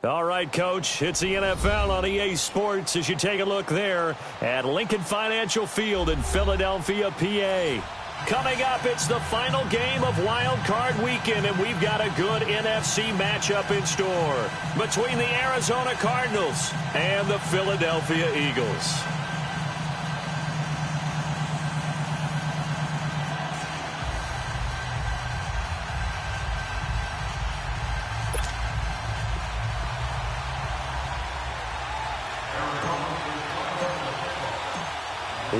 All right, Coach, it's the NFL on EA Sports as you take a look there at Lincoln Financial Field in Philadelphia, PA. Coming up, it's the final game of Wild Card Weekend, and we've got a good NFC matchup in store between the Arizona Cardinals and the Philadelphia Eagles.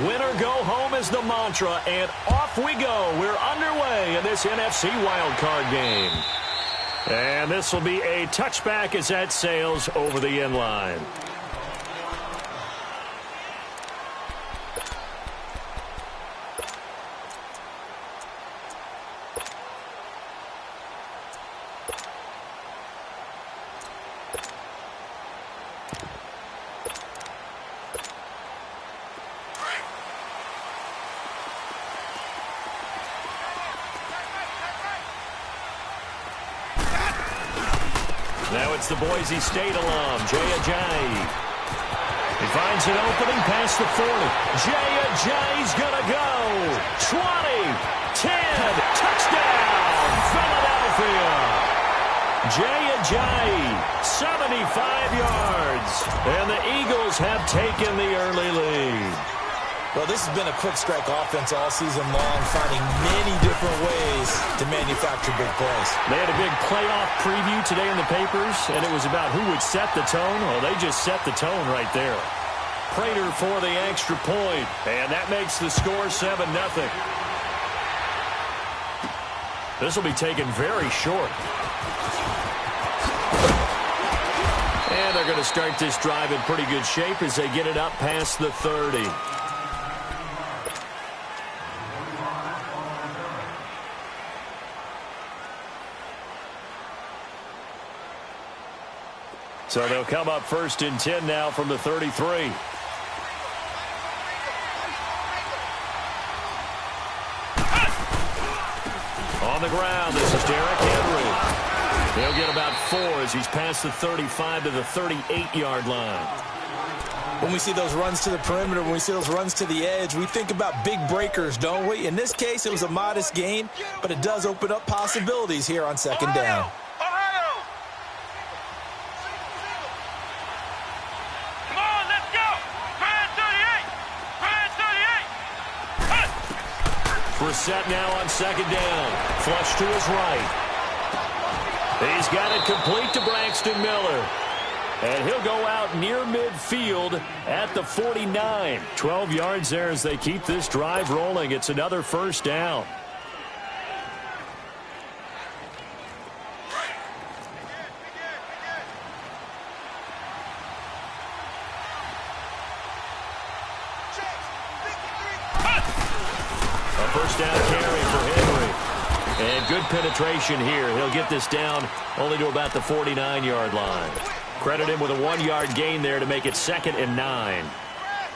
Winner go home is the mantra, and off we go. We're underway in this NFC wildcard game. And this will be a touchback as that sails over the end line. Now it's the Boise State alum, Jay Ajayi. He finds an opening past the 40. Jay Ajayi's going to go. 20, 10, touchdown, Philadelphia. Jay Ajayi, 75 yards. And the Eagles have taken the early lead. Well, this has been a quick strike offense all season long, finding many different ways to manufacture big plays. They had a big playoff preview today in the papers, and it was about who would set the tone. Well, they just set the tone right there. Prater for the extra point, and that makes the score 7-0. This will be taken very short. And they're going to start this drive in pretty good shape as they get it up past the 30. So they'll come up 1st and 10 now from the 33. On the ground, this is Derrick Henry. He'll get about 4 as he's past the 35 to the 38-yard line. When we see those runs to the perimeter, when we see those runs to the edge, we think about big breakers, don't we? In this case, it was a modest gain, but it does open up possibilities here on 2nd down. Set now on 2nd down. Flush to his right. He's got it complete to Braxton Miller. And he'll go out near midfield at the 49. 12 yards there as they keep this drive rolling. It's another 1st down. Good penetration here. He'll get this down only to about the 49-yard line. Credit him with a 1-yard gain there to make it 2nd and 9.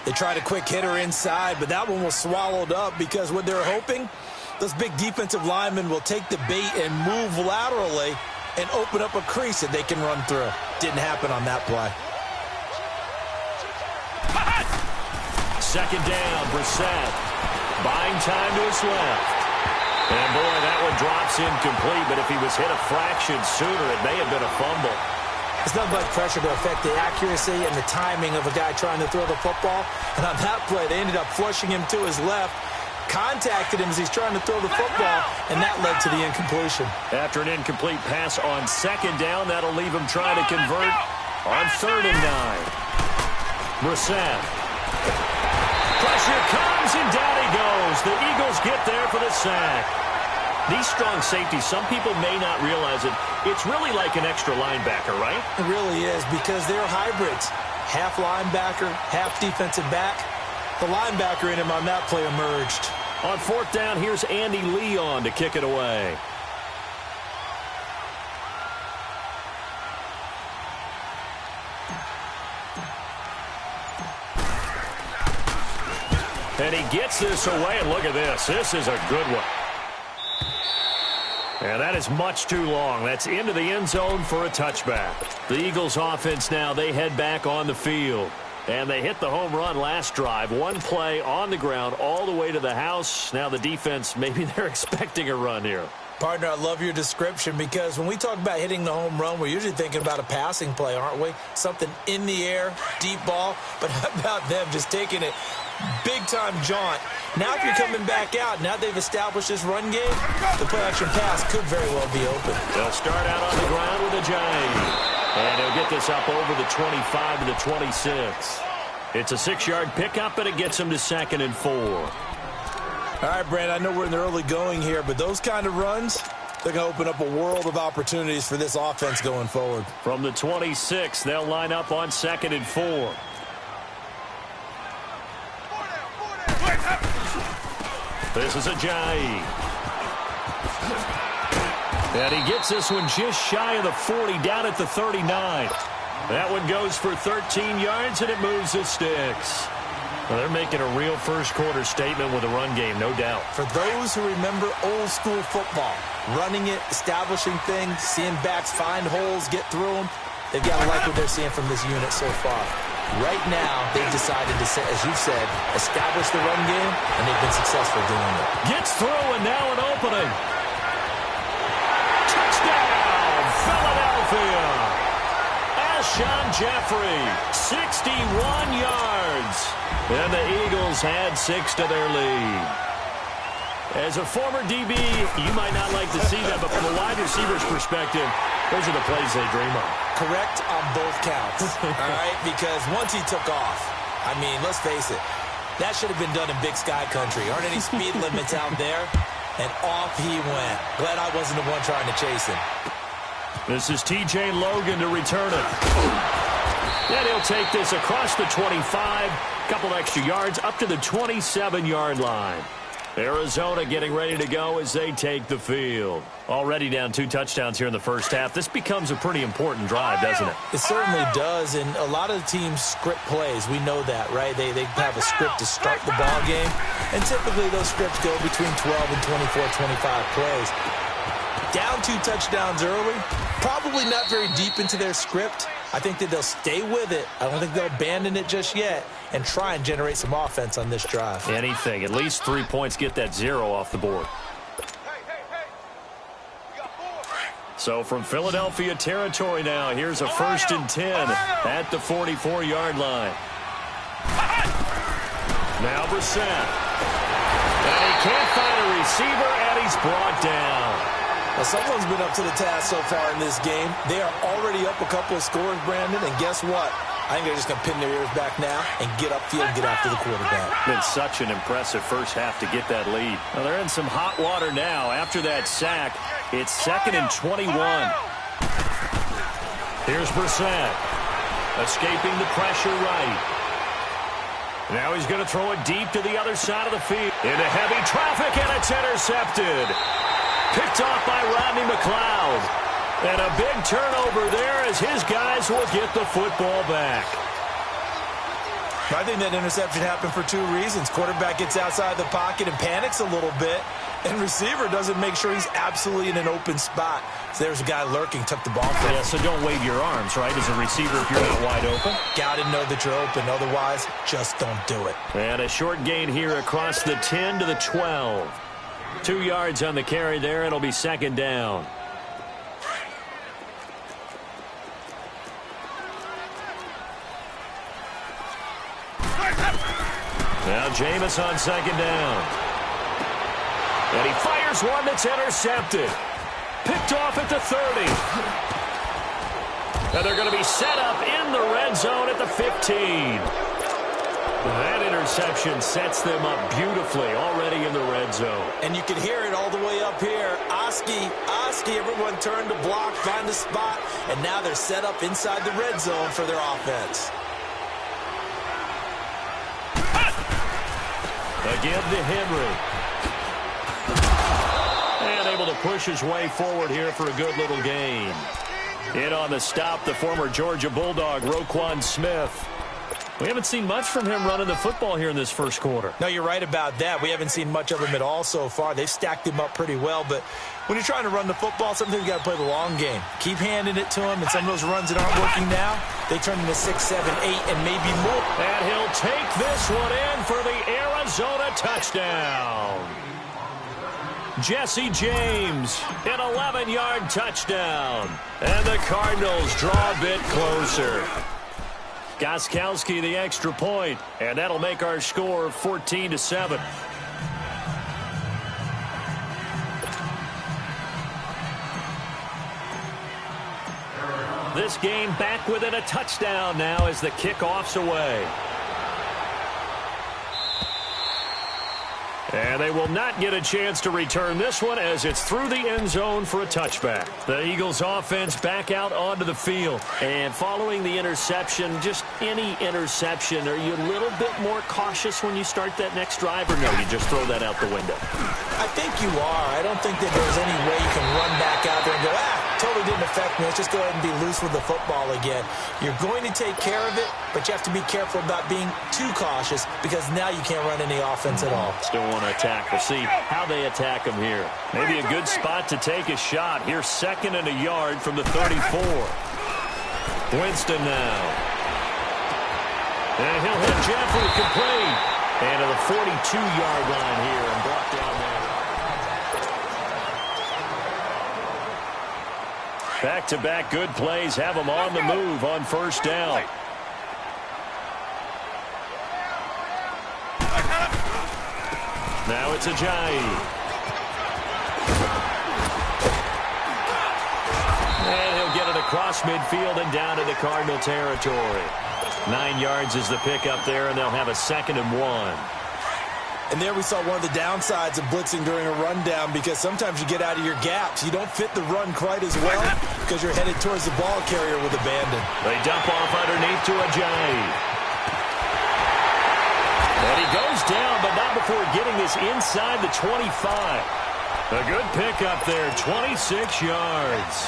They tried a quick hitter inside, but that one was swallowed up because what they're hoping, those big defensive linemen will take the bait and move laterally and open up a crease that they can run through. Didn't happen on that play. 2nd down, Brissett. Buying time to his left. And, boy, that one drops incomplete, but if he was hit a fraction sooner, it may have been a fumble. It's nothing but pressure to affect the accuracy and the timing of a guy trying to throw the football. And on that play, they ended up flushing him to his left, contacted him as he's trying to throw the football, and that led to the incompletion. After an incomplete pass on 2nd down, that'll leave him trying to convert on 3rd and 9. Brissett. Pressure comes, and down he goes. The Eagles get there for the sack. These strong safeties, some people may not realize it. It's really like an extra linebacker, right? It really is because they're hybrids. Half linebacker, half defensive back. The linebacker in him on that play emerged. On 4th down, here's Andy Leon to kick it away. And he gets this away, and look at this. This is a good one. And that is much too long. That's into the end zone for a touchback. The Eagles offense now, they head back on the field. And they hit the home run last drive. One play on the ground all the way to the house. Now the defense, maybe they're expecting a run here. Partner, I love your description because when we talk about hitting the home run, we're usually thinking about a passing play, aren't we? Something in the air, deep ball. But how about them just taking it big-time jaunt? Now if you're coming back out, now they've established this run game, the play-action pass could very well be open. They'll start out on the ground with a J. And he'll get this up over the 25 to the 26. It's a 6-yard pickup, and it gets him to 2nd and 4. All right, Brand, I know we're in the early going here, but those kind of runs, they're going to open up a world of opportunities for this offense going forward. From the 26, they'll line up on 2nd and 4. This is a J. And he gets this one just shy of the 40, down at the 39. That one goes for 13 yards, and it moves the sticks. Well, they're making a real first-quarter statement with a run game, no doubt. For those who remember old-school football, running it, establishing things, seeing backs find holes, get through them, they've got to like what they're seeing from this unit so far. Right now, they've decided to, as you said, establish the run game, and they've been successful doing it. Gets through, and now an opening. Touchdown, Philadelphia. Alshon Jeffrey, 61 yards. And the Eagles add 6 to their lead. As a former DB, you might not like to see that, but from a wide receiver's perspective, those are the plays they dream of. Correct on both counts, all right? Because once he took off, I mean, let's face it, that should have been done in Big Sky Country. Aren't any speed limits out there? And off he went. Glad I wasn't the one trying to chase him. This is T.J. Logan to return it. And he'll take this across the 25, couple extra yards, up to the 27-yard line. Arizona getting ready to go as they take the field. Already down 2 touchdowns here in the first half. This becomes a pretty important drive, doesn't it? It certainly does, and a lot of teams script plays. We know that, right? They have a script to start the ball game, and typically those scripts go between 12 and 24, 25 plays. Down 2 touchdowns early, probably not very deep into their script. I think that they'll stay with it. I don't think they'll abandon it just yet and try and generate some offense on this drive. Anything. At least 3 points, get that 0 off the board. So from Philadelphia territory now, here's a 1st and 10 at the 44-yard line. Now Brissett. And he can't find a receiver, and he's brought down. Well, someone's been up to the task so far in this game. They are already up a couple of scores, Brandon, and guess what? I think they're just going to pin their ears back now and get upfield and get after the quarterback. Been such an impressive first half to get that lead. Well, they're in some hot water now. After that sack, it's 2nd and 21. Here's Brissett, escaping the pressure right. Now he's going to throw it deep to the other side of the field. Into heavy traffic, and it's intercepted. Picked off by Rodney McLeod. And a big turnover there as his guys will get the football back. I think that interception happened for 2 reasons. Quarterback gets outside the pocket and panics a little bit, and receiver doesn't make sure he's absolutely in an open spot. So there's a guy lurking, took the ball from him. Yeah, so don't wave your arms, right, as a receiver if you're not wide open. Got to know that you're open. Otherwise, just don't do it. And a short gain here across the 10 to the 12. 2 yards on the carry there. It'll be 2nd down. Now Jameis on 2nd down. And he fires one that's intercepted. Picked off at the 30. And they're going to be set up in the red zone at the 15. That interception sets them up beautifully already in the red zone. And you can hear it all the way up here. Oski, everyone turned to block, find the spot, and now they're set up inside the red zone for their offense. Again to Henry. And able to push his way forward here for a good little gain. In on the stop, the former Georgia Bulldog, Roquan Smith. We haven't seen much from him running the football here in this first quarter. No, you're right about that. We haven't seen much of him at all so far. They've stacked him up pretty well, but when you're trying to run the football, sometimes you got to play the long game. Keep handing it to him, and some of those runs that aren't working now, they turn into 6, 7, 8, and maybe more. And he'll take this one in for the Arizona touchdown. Jesse James, an 11-yard touchdown. And the Cardinals draw a bit closer. Gostkowski the extra point, and that'll make our score 14-7. This game back within a touchdown now as the kickoff's away. And they will not get a chance to return this one as it's through the end zone for a touchback. The Eagles offense back out onto the field. And following the interception, just any interception, are you a little bit more cautious when you start that next drive, or no, you just throw that out the window? I think you are. I don't think that there's any way you can run back out there and go, totally didn't affect me. Let's just go ahead and be loose with the football again. You're going to take care of it, but you have to be careful about being too cautious because now you can't run any offense at all. Still want to attack. We'll see how they attack him here. Maybe a good spot to take a shot. Here's 2nd and a yard from the 34. Winston now. And he'll hit Jeffrey complete. And to the 42-yard line here and brought down there. Back-to-back good plays have them on the move on first down. Now it's Ajayi. And he'll get it across midfield and down into Cardinal territory. 9 yards is the pickup there, and they'll have a 2nd and 1. And there we saw one of the downsides of blitzing during a rundown because sometimes you get out of your gaps. You don't fit the run quite as well because you're headed towards the ball carrier with abandon. They dump off underneath to Ajayi. And he goes down, but not before getting this inside the 25. A good pickup there, 26 yards.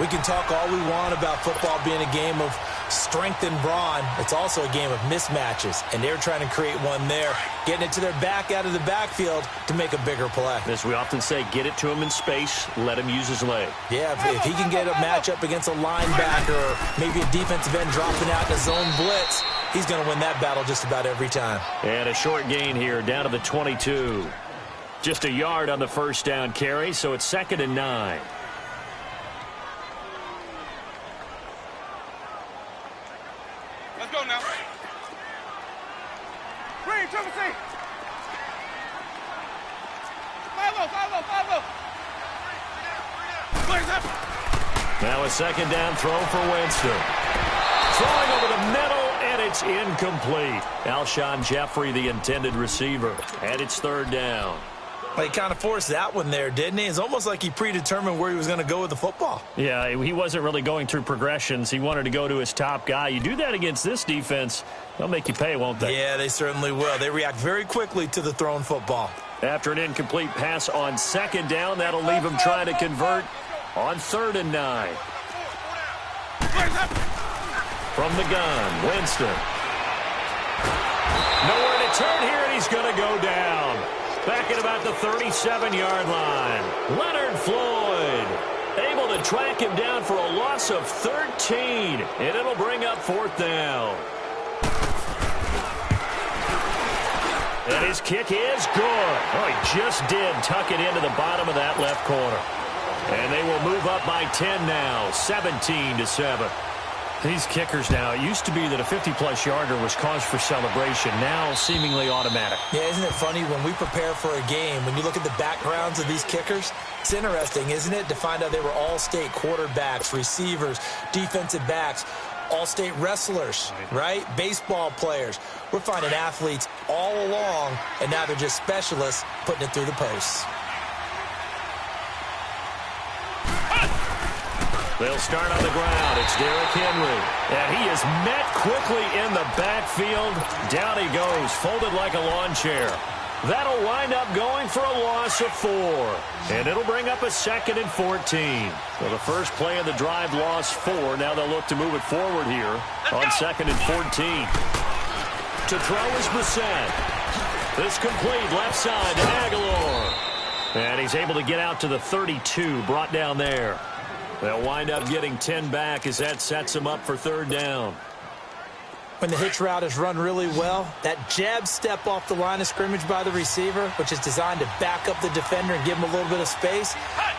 We can talk all we want about football being a game of strength and brawn. It's also a game of mismatches, and they're trying to create one there, getting it to their back out of the backfield to make a bigger play. As we often say, get it to him in space, let him use his leg. Yeah, if he can get a matchup against a linebacker or maybe a defensive end dropping out in a zone blitz, he's going to win that battle just about every time. And a short gain here down to the 22. Just a yard on the first down carry, so it's 2nd and 9. Let's go now. Green, triple C. 5-0. Now a 2nd down throw for Winston. Throwing over the middle, and it's incomplete. Alshon Jeffrey, the intended receiver, and it's 3rd down. Well, he kind of forced that one there, didn't he? It's almost like he predetermined where he was going to go with the football. Yeah, he wasn't really going through progressions. He wanted to go to his top guy. You do that against this defense, they'll make you pay, won't they? Yeah, they certainly will. They react very quickly to the thrown football. After an incomplete pass on 2nd down, that'll leave him trying to convert on 3rd and 9. From the gun, Winston. Nowhere to turn here, and he's going to go down. Back at about the 37-yard line. Leonard Floyd able to track him down for a loss of 13, and it'll bring up 4th down. And his kick is good. Oh, he just did tuck it into the bottom of that left corner. And they will move up by 10 now, 17-7. These kickers now, it used to be that a 50-plus yarder was cause for celebration. Now seemingly automatic. Yeah, isn't it funny when we prepare for a game, when you look at the backgrounds of these kickers, it's interesting, isn't it, to find out they were all-state quarterbacks, receivers, defensive backs, all-state wrestlers, right? Baseball players. We're finding athletes all along, and now they're just specialists putting it through the posts. They'll start on the ground. It's Derrick Henry. And he is met quickly in the backfield. Down he goes, folded like a lawn chair. That'll wind up going for a loss of 4. And it'll bring up a 2nd and 14. So the first play of the drive lost 4. Now they'll look to move it forward here on 2nd and 14. To throw is Brissett. This complete left side to Aguilar. And he's able to get out to the 32, brought down there. They'll wind up getting 10 back as that sets him up for 3rd down. When the hitch route is run really well, that jab step off the line of scrimmage by the receiver, which is designed to back up the defender and give him a little bit of space,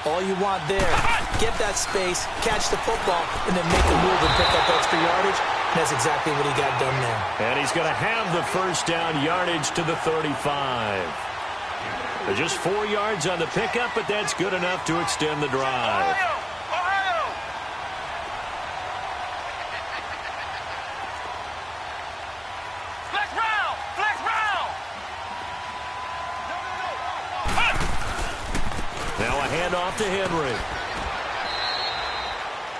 all you want there, get that space, catch the football, and then make a move and pick up extra yardage. And that's exactly what he got done there. And he's going to have the 1st down yardage to the 35. Just 4 yards on the pickup, but that's good enough to extend the drive. Off to Henry.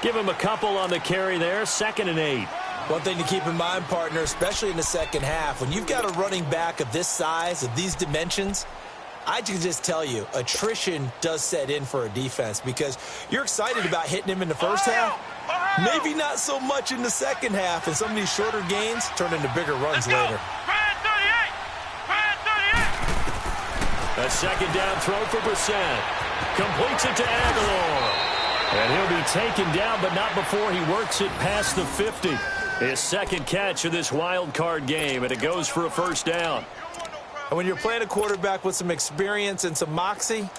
Give him a couple on the carry there. 2nd and 8. One thing to keep in mind, partner, especially in the second half, when you've got a running back of this size, of these dimensions, I can just tell you, attrition does set in for a defense because you're excited about hitting him in the first half. Maybe not so much in the second half, and some of these shorter gains turn into bigger runs later. A 2nd down throw for Brissett. Completes it to Aguilar. And he'll be taken down, but not before he works it past the 50. His 2nd catch of this wild card game, and it goes for a 1st down. And when you're playing a quarterback with some experience and some moxie,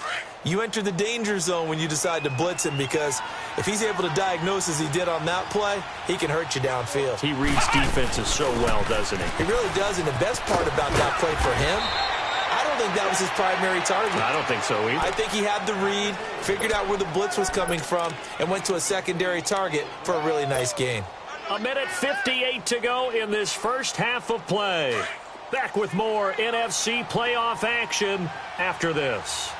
you enter the danger zone when you decide to blitz him, because if he's able to diagnose as he did on that play, he can hurt you downfield. He reads defenses so well, doesn't he? He really does, and the best part about that play for him, I don't think that was his primary target. I don't think so either. I think he had the read, figured out where the blitz was coming from, and went to a secondary target for a really nice gain. 1:58 to go in this first half of play. Back with more NFC playoff action after this.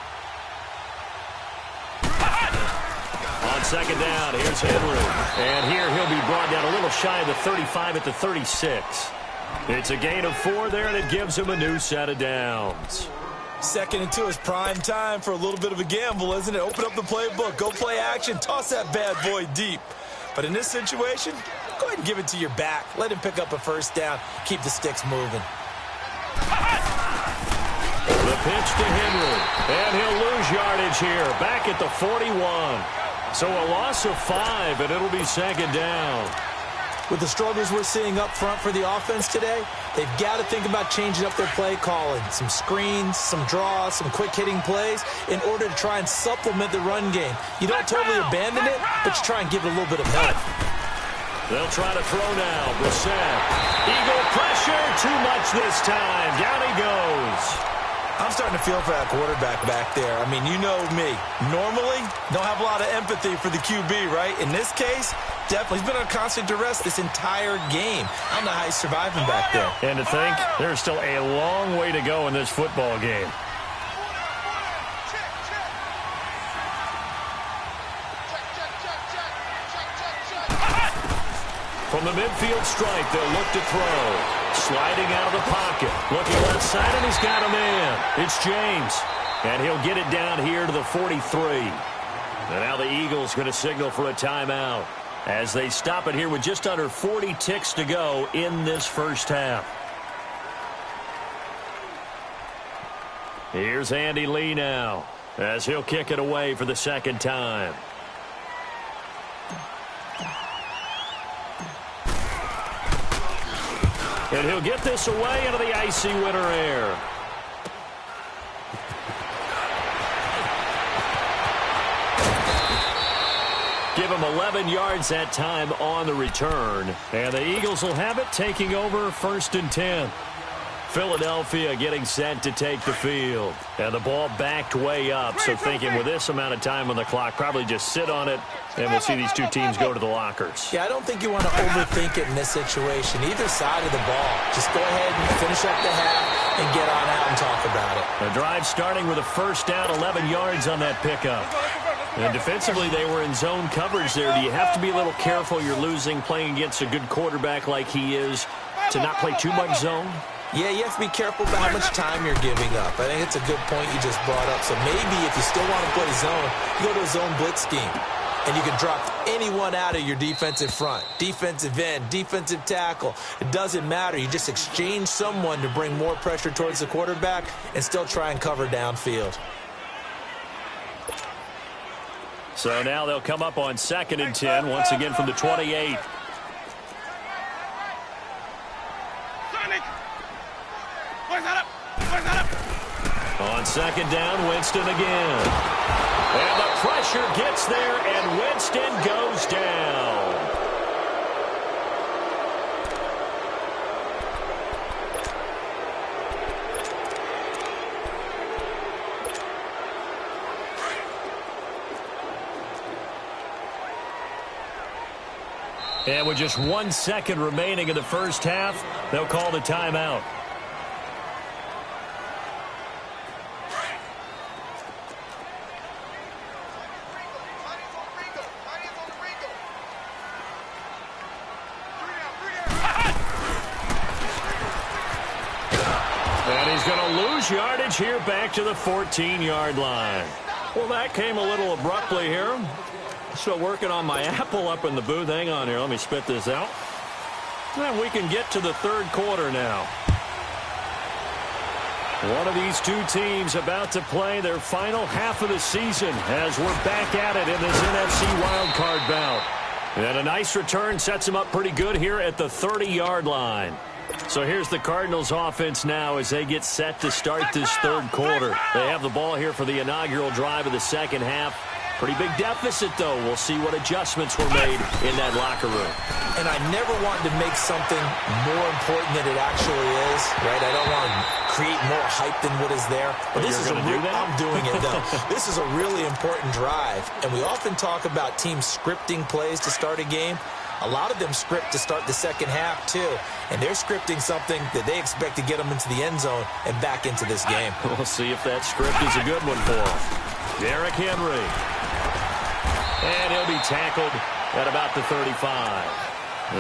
On 2nd down, here's Henry. And here he'll be brought down a little shy of the 35 at the 36. It's a gain of 4 there, and it gives him a new set of downs. 2nd and 2 is prime time for a little bit of a gamble, isn't it? Open up the playbook, go play action, toss that bad boy deep. But in this situation, go ahead and give it to your back. Let him pick up a 1st down, keep the sticks moving. The pitch to Henry, and he'll lose yardage here, back at the 41. So a loss of 5, and it'll be 2nd down. With the struggles we're seeing up front for the offense today, they've got to think about changing up their play calling. Some screens, some draws, some quick-hitting plays in order to try and supplement the run game. You don't totally abandon it, but you try and give it a little bit of help. They'll try to throw now. Brissett. Eagle pressure. Too much this time. Down he goes. I'm starting to feel for that quarterback back there. I mean, you know me. Normally, don't have a lot of empathy for the QB, right? In this case, definitely. He's been on constant duress this entire game. I don't know how he's surviving back there. And to think, there's still a long way to go in this football game. From the midfield stripe, they'll look to throw. Sliding out of the pocket. Looking left side, and he's got a man. It's James. And he'll get it down here to the 43. And now the Eagles going to signal for a timeout as they stop it here with just under 40 ticks to go in this first half. Here's Andy Lee now as he'll kick it away for the 2nd time. And he'll get this away into the icy winter air. Give him 11 yards that time on the return. And the Eagles will have it, taking over 1st and 10. Philadelphia getting set to take the field. And the ball backed way up, so thinking with this amount of time on the clock, probably just sit on it, and we'll see these two teams go to the lockers. Yeah, I don't think you want to overthink it in this situation. Either side of the ball. Just go ahead and finish up the half and get on out and talk about it. The drive starting with a 1st down, 11 yards on that pickup. And defensively, they were in zone coverage there. Do you have to be a little careful? You're losing, playing against a good quarterback like he is, to not play too much zone? Yeah, you have to be careful about how much time you're giving up. I think it's a good point you just brought up. So maybe if you still want to play zone, you go to a zone blitz scheme. And you can drop anyone out of your defensive front, defensive end, defensive tackle. It doesn't matter. You just exchange someone to bring more pressure towards the quarterback and still try and cover downfield. So now they'll come up on 2nd and 10, once again from the 28. On 2nd down, Winston again. And the pressure gets there, and Winston goes down. And with just 1 second remaining in the first half, they'll call the timeout. And he's going to lose yardage here back to the 14-yard line. Well, that came a little abruptly here. Still working on my apple up in the booth. Hang on here. Let me spit this out. And we can get to the third quarter now. One of these two teams about to play their final half of the season as we're back at it in this NFC wildcard bout. And a nice return sets them up pretty good here at the 30-yard line. So here's the Cardinals offense now as they get set to start this third quarter. They have the ball here for the inaugural drive of the second half. Pretty big deficit, though. We'll see what adjustments were made in that locker room. And I never want to make something more important than it actually is, right? I don't want to create more hype than what is there. But this is I'm doing it, though. This is a really important drive. And we often talk about teams scripting plays to start a game. A lot of them script to start the second half, too. And they're scripting something that they expect to get them into the end zone and back into this game. We'll see if that script is a good one for them. Derrick Henry. And he'll be tackled at about the 35.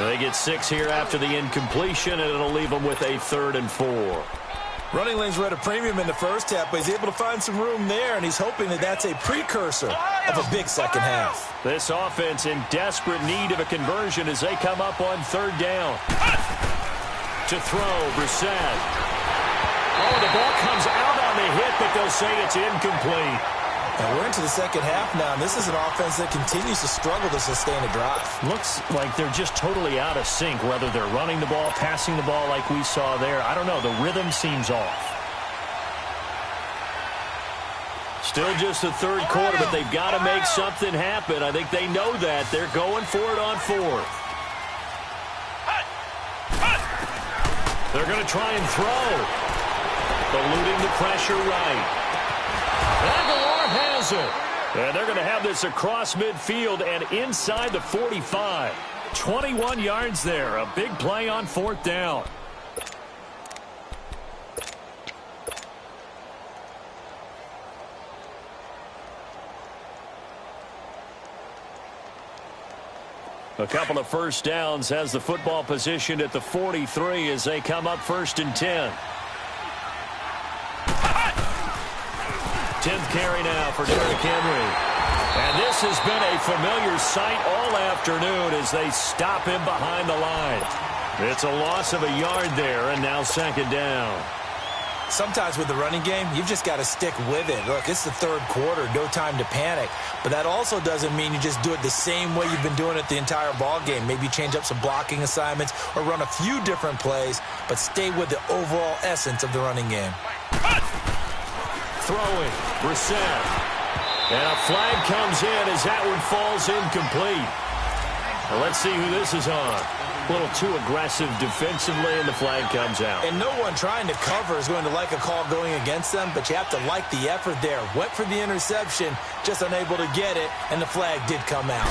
They get 6 here after the incompletion, and it'll leave them with a 3rd and 4. Running lanes were at a premium in the first half, but he's able to find some room there, and he's hoping that that's a precursor of a big second half. This offense in desperate need of a conversion as they come up on 3rd down. To throw, Brissett. Oh, the ball comes out on the hit, but they'll say it's incomplete. And we're into the second half now, and this is an offense that continues to struggle to sustain a drive. Looks like they're just totally out of sync, whether they're running the ball, passing the ball like we saw there. I don't know. The rhythm seems off. Still just the third quarter, but they've got to make something happen. I think they know that. They're going for it on 4th. They're going to try and throw. Eluding the pressure right. Aguilar has it. And they're going to have this across midfield and inside the 45. 21 yards there. A big play on 4th down. A couple of first downs has the football positioned at the 43 as they come up 1st and 10. 10th carry now for Derrick Henry. And this has been a familiar sight all afternoon as they stop him behind the line. It's a loss of a yard there, and now 2nd down. Sometimes with the running game, you've just got to stick with it. Look, it's the third quarter, no time to panic. But that also doesn't mean you just do it the same way you've been doing it the entire ball game. Maybe change up some blocking assignments or run a few different plays, but stay with the overall essence of the running game. Throwing, Brissett. And a flag comes in as that one falls incomplete. Well, let's see who this is on. A little too aggressive defensively, and the flag comes out. And no one trying to cover is going to like a call going against them, but you have to like the effort there. Went for the interception, just unable to get it, and the flag did come out.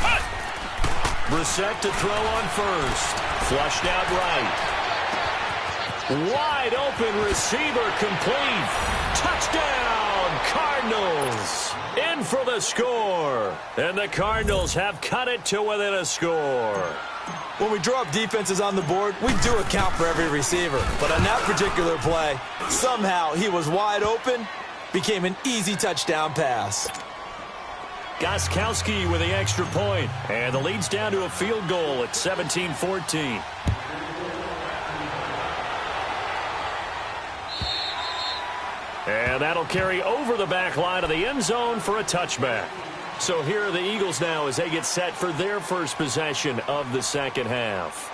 Brissett to throw on 1st. Flushed out right. Wide open receiver complete. Touchdown, Cardinals. In for the score. And the Cardinals have cut it to within a score. When we draw up defenses on the board, we do account for every receiver. But on that particular play, somehow he was wide open, became an easy touchdown pass. Gostkowski with the extra point, and the lead's down to a field goal at 17-14. And that'll carry over the back line of the end zone for a touchback. So here are the Eagles now as they get set for their first possession of the second half.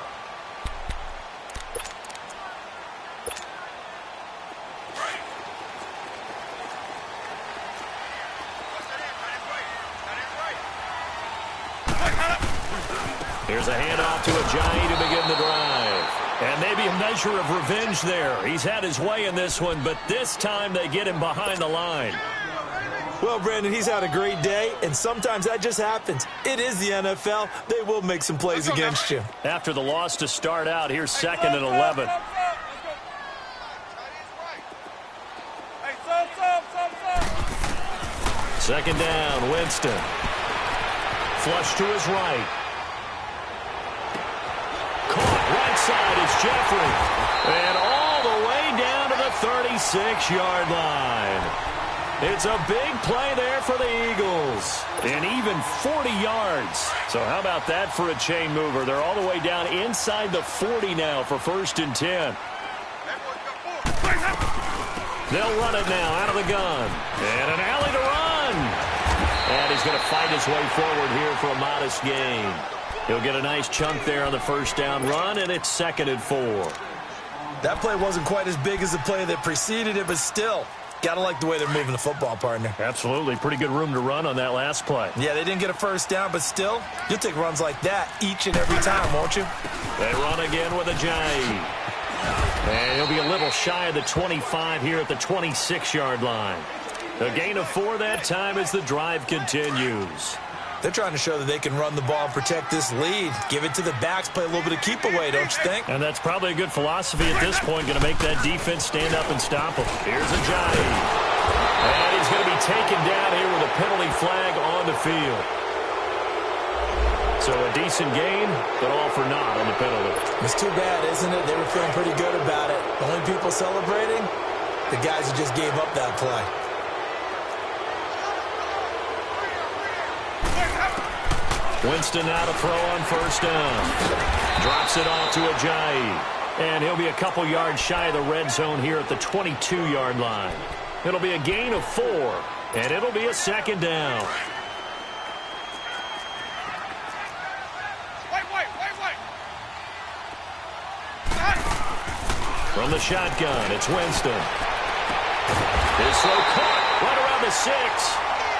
Here's a handoff to Ajayi to begin the drive. And maybe a measure of revenge there. He's had his way in this one, but this time they get him behind the line. Well, Brandon, he's had a great day, and sometimes that just happens. It is the NFL. They will make some plays against you. After the loss to start out, here's 2nd and 11. Second down, Winston. Flush to his right. Caught right side is Jeffrey. And all the way down to the 36-yard line. It's a big play there for the Eagles. And even 40 yards. So how about that for a chain mover? They're all the way down inside the 40 now for 1st and 10. They'll run it now out of the gun. And an alley to run. And he's going to fight his way forward here for a modest gain. He'll get a nice chunk there on the first down run, and it's 2nd and 4. That play wasn't quite as big as the play that preceded it, but still, got to like the way they're moving the football, partner. Absolutely. Pretty good room to run on that last play. Yeah, they didn't get a first down, but still, you'll take runs like that each and every time, won't you? They run again with Ajayi. And he'll be a little shy of the 25 here at the 26-yard line. A gain of 4 that time as the drive continues. They're trying to show that they can run the ball and protect this lead. Give it to the backs, play a little bit of keep away, don't you think? And that's probably a good philosophy at this point, going to make that defense stand up and stop them. Here's Ajayi. And he's going to be taken down here with a penalty flag on the field. So a decent gain, but all for naught on the penalty. It's too bad, isn't it? They were feeling pretty good about it. The only people celebrating, the guys who just gave up that play. Winston now to throw on first down. Drops it off to Ajayi. And he'll be a couple yards shy of the red zone here at the 22-yard line. It'll be a gain of 4, and it'll be a 2nd down. From the shotgun, it's Winston. His throw caught right around the 6.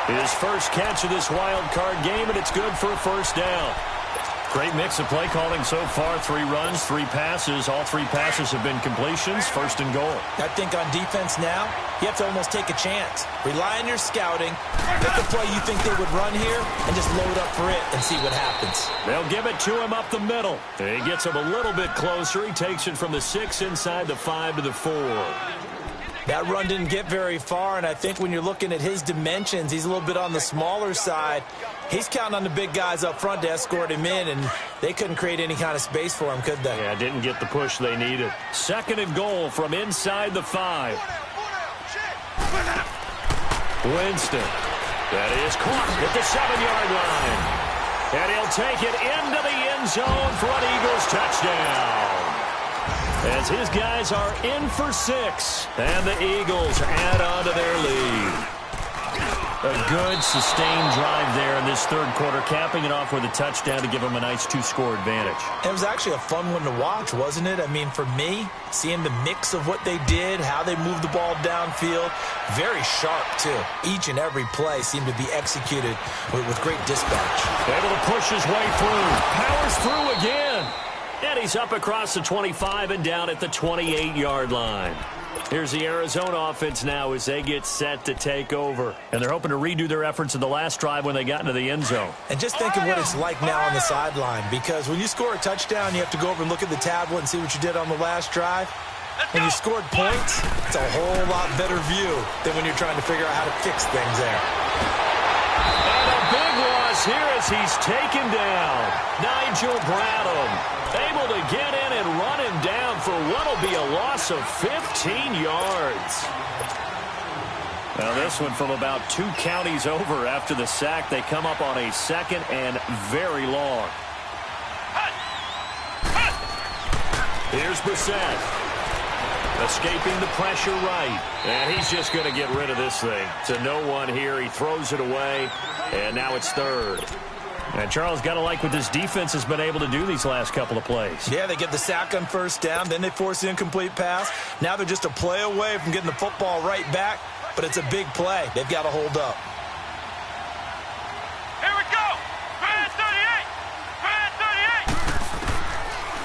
His first catch of this wild card game, and it's good for a first down. Great mix of play calling so far. 3 runs, 3 passes. All 3 passes have been completions. 1st and goal. I think on defense now, you have to almost take a chance. Rely on your scouting. Pick a play you think they would run here and just load up for it and see what happens. They'll give it to him up the middle. He gets him a little bit closer. He takes it from the 6 inside the 5 to the 4. That run didn't get very far, and I think when you're looking at his dimensions, he's a little bit on the smaller side. He's counting on the big guys up front to escort him in, and they couldn't create any kind of space for him, could they? Yeah, didn't get the push they needed. 2nd and goal from inside the 5. Winston. That is caught at the 7-yard line. And he'll take it into the end zone for an Eagles touchdown. As his guys are in for 6, and the Eagles add on to their lead. A good, sustained drive there in this 3rd quarter, capping it off with a touchdown to give them a nice 2-score advantage. It was actually a fun one to watch, wasn't it? I mean, for me, seeing the mix of what they did, how they moved the ball downfield, very sharp, too. Each and every play seemed to be executed with great dispatch. Able to push his way through. Powers through again. And he's up across the 25 and down at the 28-yard line. Here's the Arizona offense now as they get set to take over. And they're hoping to redo their efforts in the last drive when they got into the end zone. And just think of what it's like now on the sideline, because when you score a touchdown, you have to go over and look at the tablet and see what you did on the last drive. When you scored points, it's a whole lot better view than when you're trying to figure out how to fix things there. And a big loss is here as he's taken down. Nigel Bradham able to get in and run him down for what will be a loss of 15 yards. Now this one from about 2 counties over after the sack. They come up on a second and very long. Here's Brissett. Escaping the pressure right. And he's just going to get rid of this thing. To no one here. He throws it away. And now it's third. And Charles, got to like what this defense has been able to do these last couple of plays. Yeah, they get the sack on first down. Then they force the incomplete pass. Now they're just a play away from getting the football right back. But it's a big play. They've got to hold up. Here we go. Fans 38. Fans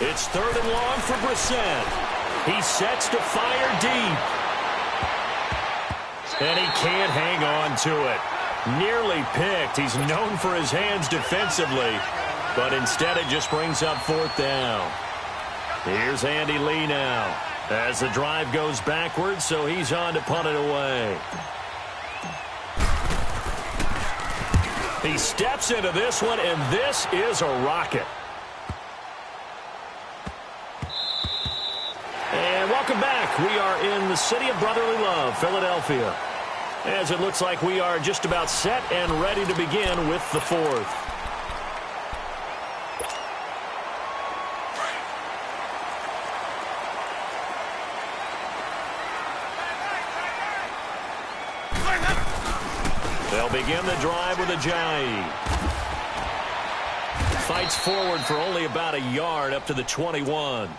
38. It's third and long for Brissett. He sets to fire deep. And he can't hang on to it. Nearly picked. He's known for his hands defensively. But instead it just brings up fourth down. Here's Andy Lee now. As the drive goes backwards, so he's on to punt it away. He steps into this one, and this is a rocket. And welcome back. We are in the city of brotherly love, Philadelphia. As it looks like we are just about set and ready to begin with the fourth. They'll begin the drive with Ajayi. Fights forward for only about a yard up to the 21.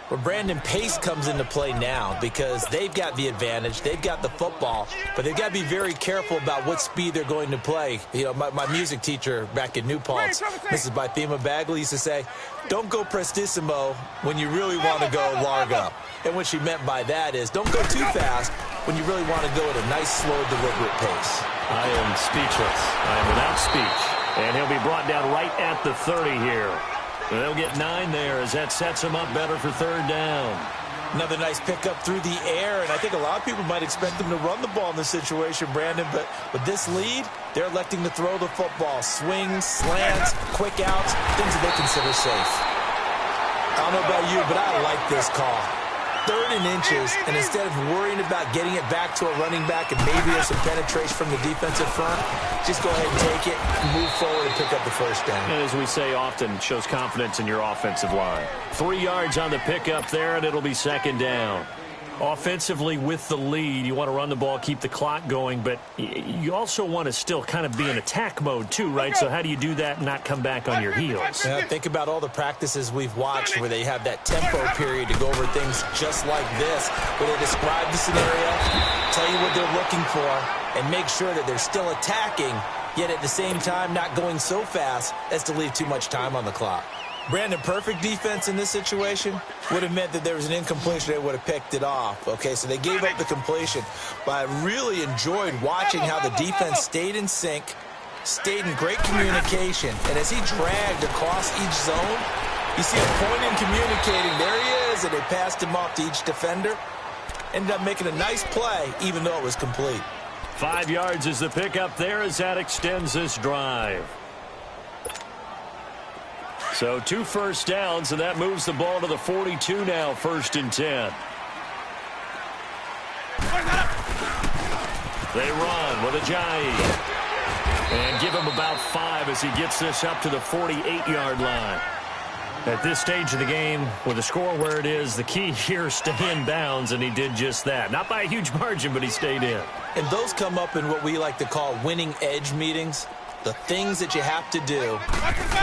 Well, Brandon, pace comes into play now because they've got the advantage. They've got the football, but they've got to be very careful about what speed they're going to play. You know, my music teacher back in New Paltz, Mrs. Bythema Bagley, used to say, don't go prestissimo when you really want to go largo. And what she meant by that is don't go too fast when you really want to go at a nice, slow, deliberate pace. I am speechless. I am without speech. And he'll be brought down right at the 30 here. They'll get 9 there as that sets them up better for third down. Another nice pickup through the air, and I think a lot of people might expect them to run the ball in this situation, Brandon, but with this lead, they're electing to throw the football. Swings, slants, quick outs, things that they consider safe. I don't know about you, but I like this call. 3rd and inches, and instead of worrying about getting it back to a running back and maybe there's some penetration from the defensive front, just go ahead and take it, move forward, and pick up the first down. And as we say often, shows confidence in your offensive line. 3 yards on the pickup there, and it'll be second down. Offensively, with the lead, you want to run the ball, keep the clock going, but you also want to still kind of be in attack mode too, right? So how do you do that and not come back on your heels? Yeah, think about all the practices we've watched where they have that tempo period to go over things just like this, where they describe the scenario, tell you what they're looking for, and make sure that they're still attacking, yet at the same time not going so fast as to leave too much time on the clock. Brandon, perfect defense in this situation would have meant that there was an incompletion. They would have picked it off. Okay, so they gave up the completion. But I really enjoyed watching how the defense stayed in sync, stayed in great communication. And as he dragged across each zone, you see him pointing and communicating. There he is, and they passed him off to each defender. Ended up making a nice play, even though it was complete. 5 yards is the pickup there as that extends this drive. So 2 first downs, and that moves the ball to the 42 now, 1st and 10. They run with Ajayi. And give him about 5 as he gets this up to the 48-yard line. At this stage of the game, with the score where it is, the key here is stay in bounds, and he did just that. Not by a huge margin, but he stayed in. And those come up in what we like to call winning edge meetings. The things that you have to do,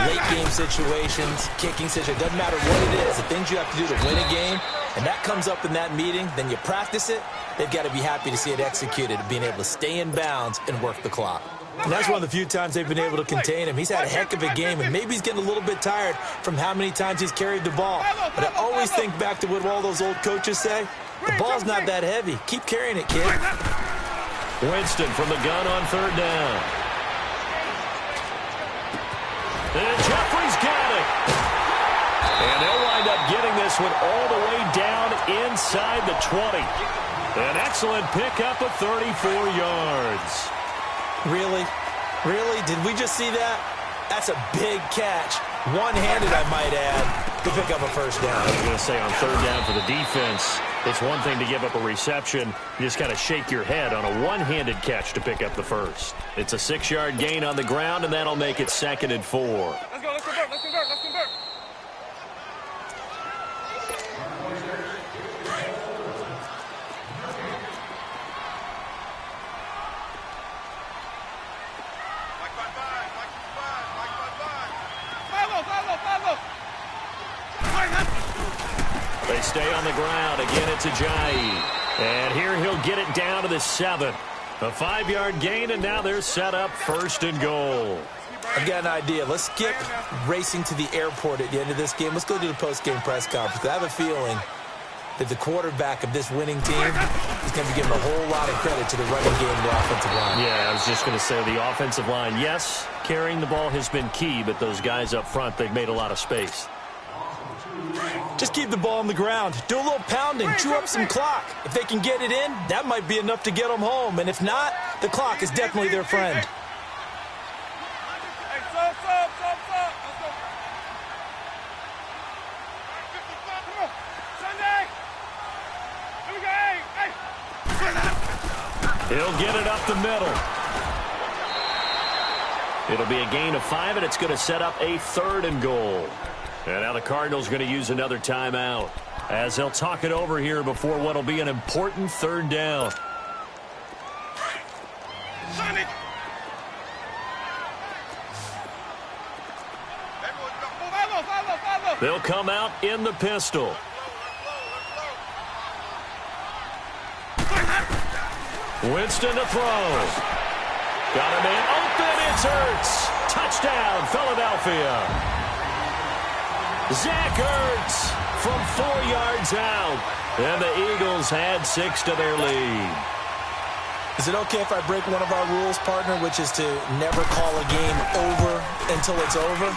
late game situations, kicking situations, doesn't matter what it is, the things you have to do to win a game, and that comes up in that meeting, then you practice it, they've got to be happy to see it executed, being able to stay in bounds and work the clock. And that's one of the few times they've been able to contain him. He's had a heck of a game, and maybe he's getting a little bit tired from how many times he's carried the ball. But I always think back to what all those old coaches say, the ball's not that heavy. Keep carrying it, kid. Winston from the gun on 3rd down. And Jeffrey's got it. And they'll wind up getting this one all the way down inside the 20. An excellent pickup of 34 yards. Really? Really? Did we just see that? That's a big catch. One-handed, I might add, to pick up a first down. I was going to say on third down for the defense, it's one thing to give up a reception. You just got to shake your head on a one-handed catch to pick up the first. It's a 6-yard gain on the ground, and that'll make it 2nd and 4. Let's go, let's convert, let's convert, let's convert. They stay on the ground. Again, it's Ajayi. And here he'll get it down to the 7. A 5-yard gain, and now they're set up 1st and goal. I've got an idea. Let's skip racing to the airport at the end of this game. Let's go to the post-game press conference. I have a feeling that the quarterback of this winning team is going to be giving a whole lot of credit to the running game and the offensive line. Yeah, I was just going to say the offensive line, yes, carrying the ball has been key, but those guys up front, they've made a lot of space. Just keep the ball on the ground. Do a little pounding. Chew up some clock. If they can get it in, that might be enough to get them home. And if not, the clock is definitely their friend. Hey, stop. Let's go. Come on. Sunday. Here we go. Hey. He'll get it up the middle. It'll be a gain of 5, and it's going to set up a 3rd and goal. And now the Cardinals going to use another timeout as they'll talk it over here before what will be an important 3rd down. Sonic. They'll come out in the pistol. Winston to throw. Got a man open. It's Ertz. Touchdown, Philadelphia. Zach Ertz from 4 yards out. And the Eagles had 6 to their lead. Is it okay if I break one of our rules, partner, which is to never call a game over until it's over?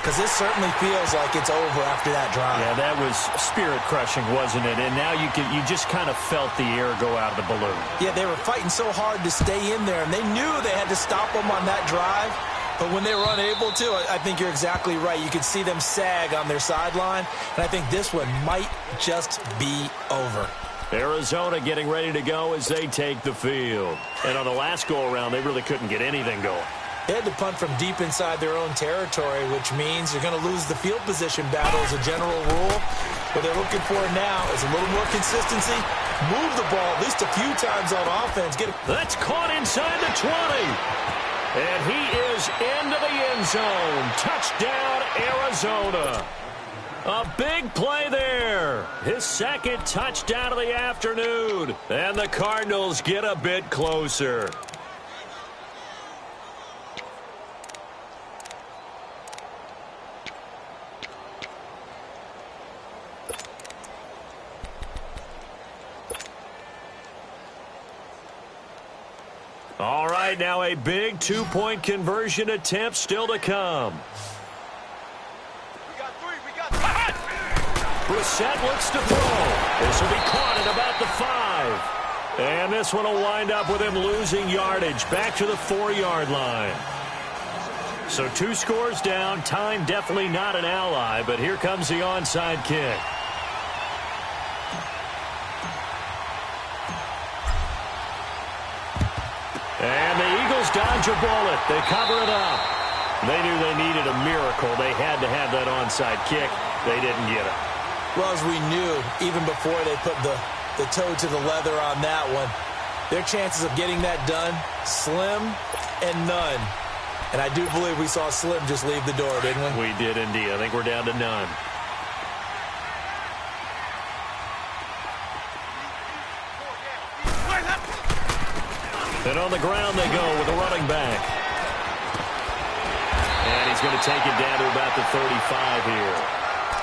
Because this certainly feels like it's over after that drive. Yeah, that was spirit-crushing, wasn't it? And now you just kind of felt the air go out of the balloon. Yeah, they were fighting so hard to stay in there, and they knew they had to stop them on that drive. But when they were unable to, I think you're exactly right. You could see them sag on their sideline, and I think this one might just be over. Arizona getting ready to go as they take the field. And on the last go-around, they really couldn't get anything going. They had to punt from deep inside their own territory, which means you're going to lose the field position battle as a general rule. What they're looking for now is a little more consistency. Move the ball at least a few times on offense. That's caught inside the 20. And he is into the end zone. Touchdown, Arizona. A big play there. His 2nd touchdown of the afternoon. And the Cardinals get a bit closer. All right, now a big 2-point conversion attempt still to come. We got 3. We got 5. Brissett looks to throw. This will be caught at about the 5. And this one will wind up with him losing yardage back to the 4-yard line. So 2 scores down. Time definitely not an ally, but here comes the onside kick. And the Eagles dodge a bullet. They cover it up. They knew they needed a miracle. They had to have that onside kick. They didn't get it. Well, as we knew, even before they put the toe to the leather on that one, their chances of getting that done, slim and none. And I do believe we saw Slim just leave the door, didn't we? We did indeed. I think we're down to none. And on the ground they go with a running back. And he's going to take it down to about the 35 here.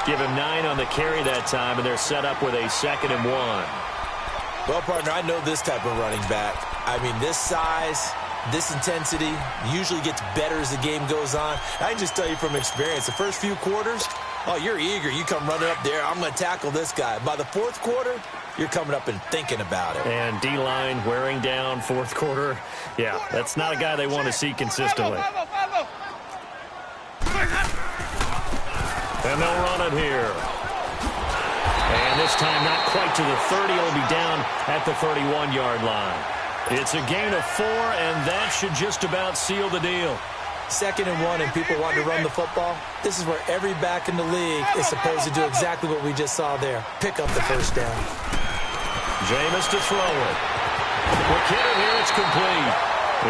Give him 9 on the carry that time, and they're set up with a 2nd and 1. Well, partner, I know this type of running back. I mean, this size, this intensity usually gets better as the game goes on. I can just tell you from experience, the first few quarters, Oh, you're eager. You come running up there. I'm going to tackle this guy. By the fourth quarter, you're coming up and thinking about it. And D-line wearing down fourth quarter. Yeah, that's not a guy they want to see consistently. And they'll run it here. And this time not quite to the 30. It'll be down at the 31-yard line. It's a gain of 4, and that should just about seal the deal. 2nd and 1, and people want to run the football. This is where every back in the league is supposed to do exactly what we just saw there. Pick up the first down. Jameis to throw it. Quick hitter here, it's complete.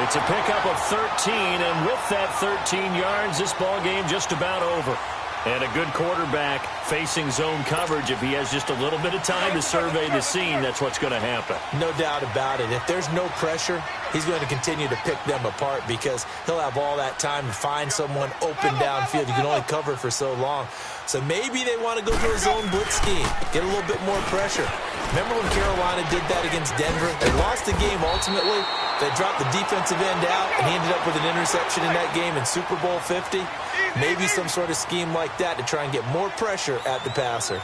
It's a pickup of 13, and with that 13 yards, this ball game just about over. And a good quarterback facing zone coverage. If he has just a little bit of time to survey the scene, that's what's going to happen. No doubt about it. If there's no pressure, he's going to continue to pick them apart because he'll have all that time to find someone open downfield. You can only cover for so long. So maybe they want to go to a zone blitz scheme, get a little bit more pressure. Remember when Carolina did that against Denver? They lost the game ultimately. They dropped the defensive end out, and he ended up with an interception in that game in Super Bowl 50. Maybe some sort of scheme like that to try and get more pressure at the passer.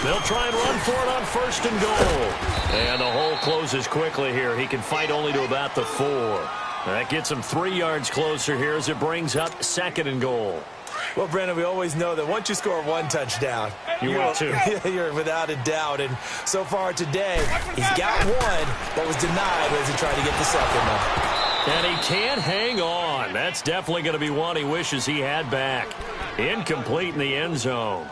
They'll try and run for it on 1st and goal. And the hole closes quickly here. He can fight only to about the 4. That gets him 3 yards closer here as it brings up 2nd and goal. Well, Brandon, we always know that once you score 1 touchdown, you're without a doubt. And so far today, he's got 1, but was denied as he tried to get the 2nd one. And he can't hang on. That's definitely going to be one he wishes he had back. Incomplete in the end zone.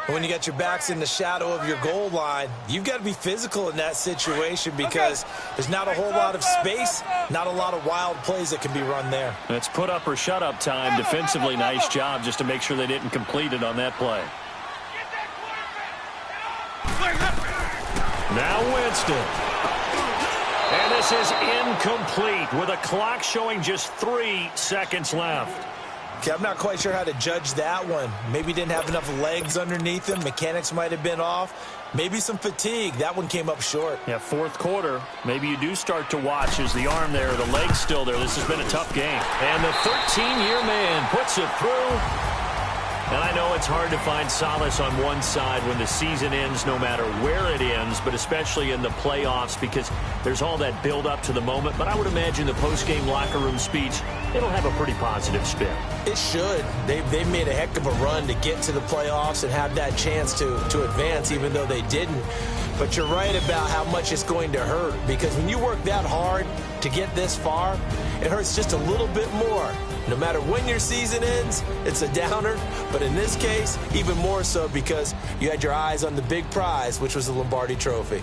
When you got your backs in the shadow of your goal line, you've got to be physical in that situation because there's not a whole lot of space, not a lot of wild plays that can be run there. That's put up or shut up time. Defensively, nice job just to make sure they didn't complete it on that play. Now Winston. And this is incomplete with a clock showing just 3 seconds left. Okay, I'm not quite sure how to judge that one. Maybe didn't have enough legs underneath him. Mechanics might have been off. Maybe some fatigue. That one came up short. Yeah, fourth quarter. Maybe you do start to watch as the arm there, the leg's still there. This has been a tough game. And the 13-year man puts it through. And I know it's hard to find solace on one side when the season ends, no matter where it ends, but especially in the playoffs because there's all that build up to the moment. But I would imagine the post-game locker room speech, it'll have a pretty positive spin. It should. They've made a heck of a run to get to the playoffs and have that chance to advance, even though they didn't. But you're right about how much it's going to hurt because when you work that hard to get this far, it hurts just a little bit more. No matter when your season ends, it's a downer. But in this case, even more so because you had your eyes on the big prize, which was the Lombardi Trophy.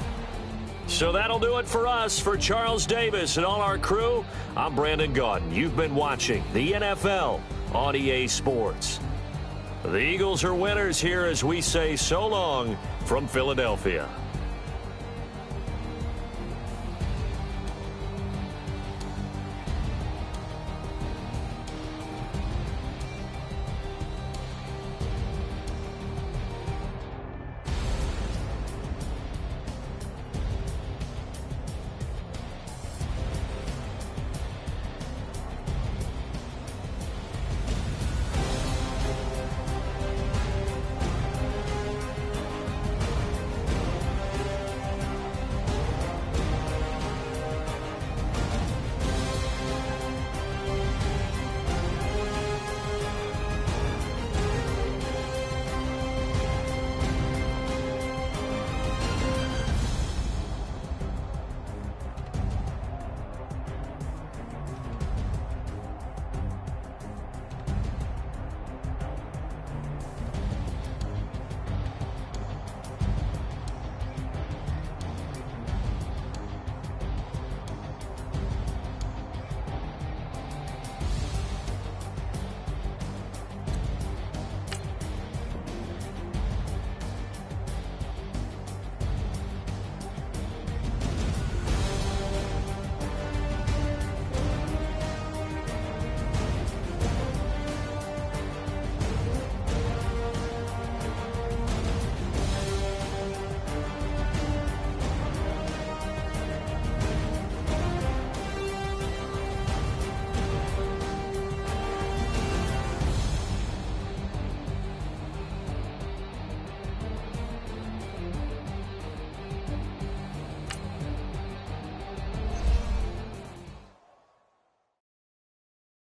So that'll do it for us. For Charles Davis and all our crew, I'm Brandon Gaudin. You've been watching the NFL on EA Sports. The Eagles are winners here as we say so long from Philadelphia.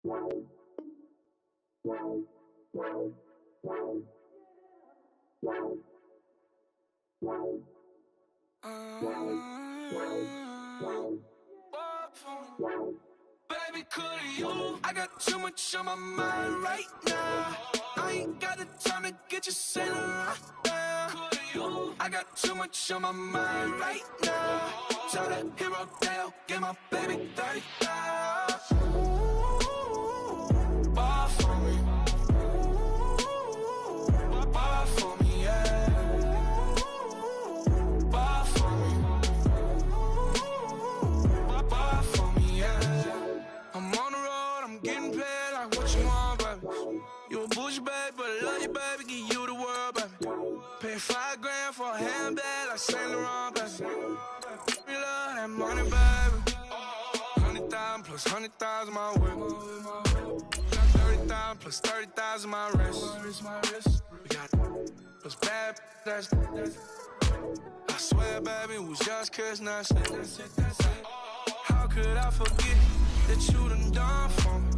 Baby, could you? I got too much on my mind right now. I ain't got the time to get you sitting right now. Could you? I got too much on my mind right now. Tell that hero Dale, get my baby 30,000. Bar for me. Bar for me, yeah. Bar for me. Bar for me, yeah. I'm on the road, I'm getting paid like what you want, baby. You a bougie, baby, but I love you, baby. Give you the world, baby. Pay $5 grand for a handbag like Saint Laurent, baby. We love that money, baby. 100,000 plus 100,000 my way. 30,000 plus 30,000 my wrist. We got those bad, that's I swear, baby, it was just kiss, that's it. How could I forget that you done for me?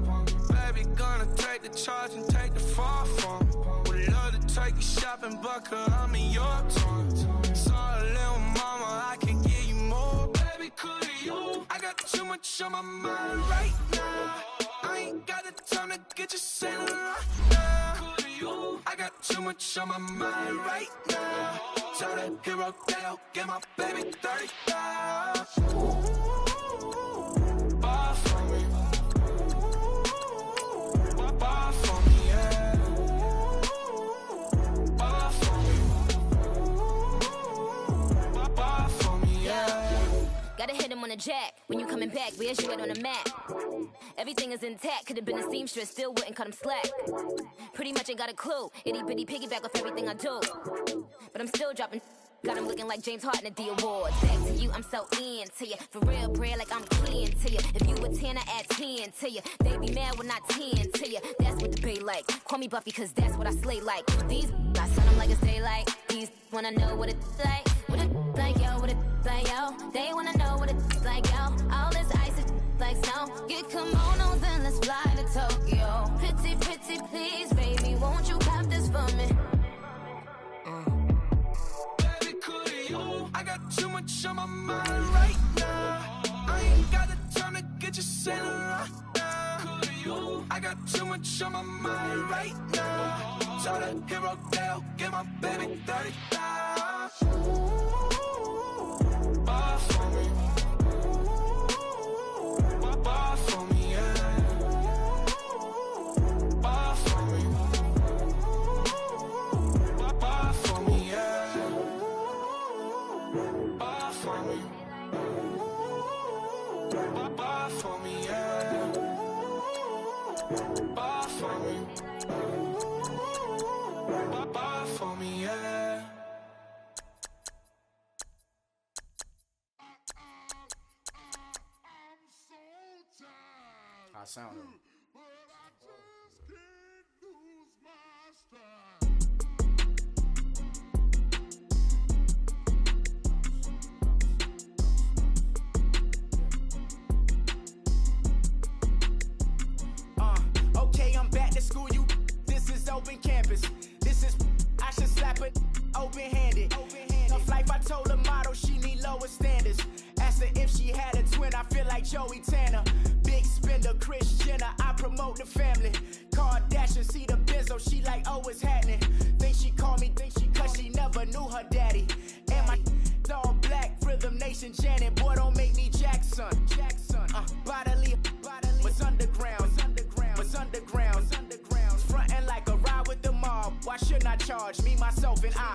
Baby, gonna take the charge and take the fall from me. Would love to take you shopping, but cause I'm in your town. Sorry, little mama, I can give you more. Baby, could you? I got too much on my mind right now. I ain't got the time to get you sitting right now. Could you? I got too much on my mind right now. Tell that hero Dale, get my baby 30,000. Bar for me. Bar for me, yeah. Bar for me. Bar for me, yeah. Gotta hit him on the jack. When you coming back, where's you at on the map? Everything is intact. Could've been a seamstress, still wouldn't cut him slack. Pretty much ain't got a clue. Itty bitty piggyback off everything I do. But I'm still dropping. Got him looking like James Harden at the awards. Back to you, I'm so into you. For real, bread, like I'm keying to you. If you a 10, I add 10 to you. They be mad when I 10 to you. That's what the bay like. Call me Buffy, cause that's what I slay like. These, I sun them like it's daylight. These wanna know what it's like. What it like, yo, what it like, yo. They wanna know what it's like, yo. All this ice is like snow. Get kimonos and let's fly to Tokyo. Pretty, pretty, please, baby, won't you pop this for me? I got too much on my mind right now. I ain't got the time to get you sitting right now. Could you? I got too much on my mind right now. Tell that hero Dale, get my baby 30,000. Bar for me. Bar for me, yeah. Bar for me. Bar for me, yeah. Bar for me. Bar for me, yeah. Bar for me. Bar for me, yeah. I sound it. Okay, I'm back to school, you. This is open campus. This is, I should slap it open-handed. Tough life, I told her motto, she need lower standards. Asked her if she had a twin, I feel like Joey Tanner. Big spender, Kris Jenner, I promote the family. Kardashian, see the Benzo, she like, oh, it's happening. Think she called me, cause she never knew her daddy. And my all black, Rhythm Nation, Janet, boy, don't make me Jackson. Bodily, was underground. Frontin' like a ride with the mob. Why shouldn't I charge me, myself, and I?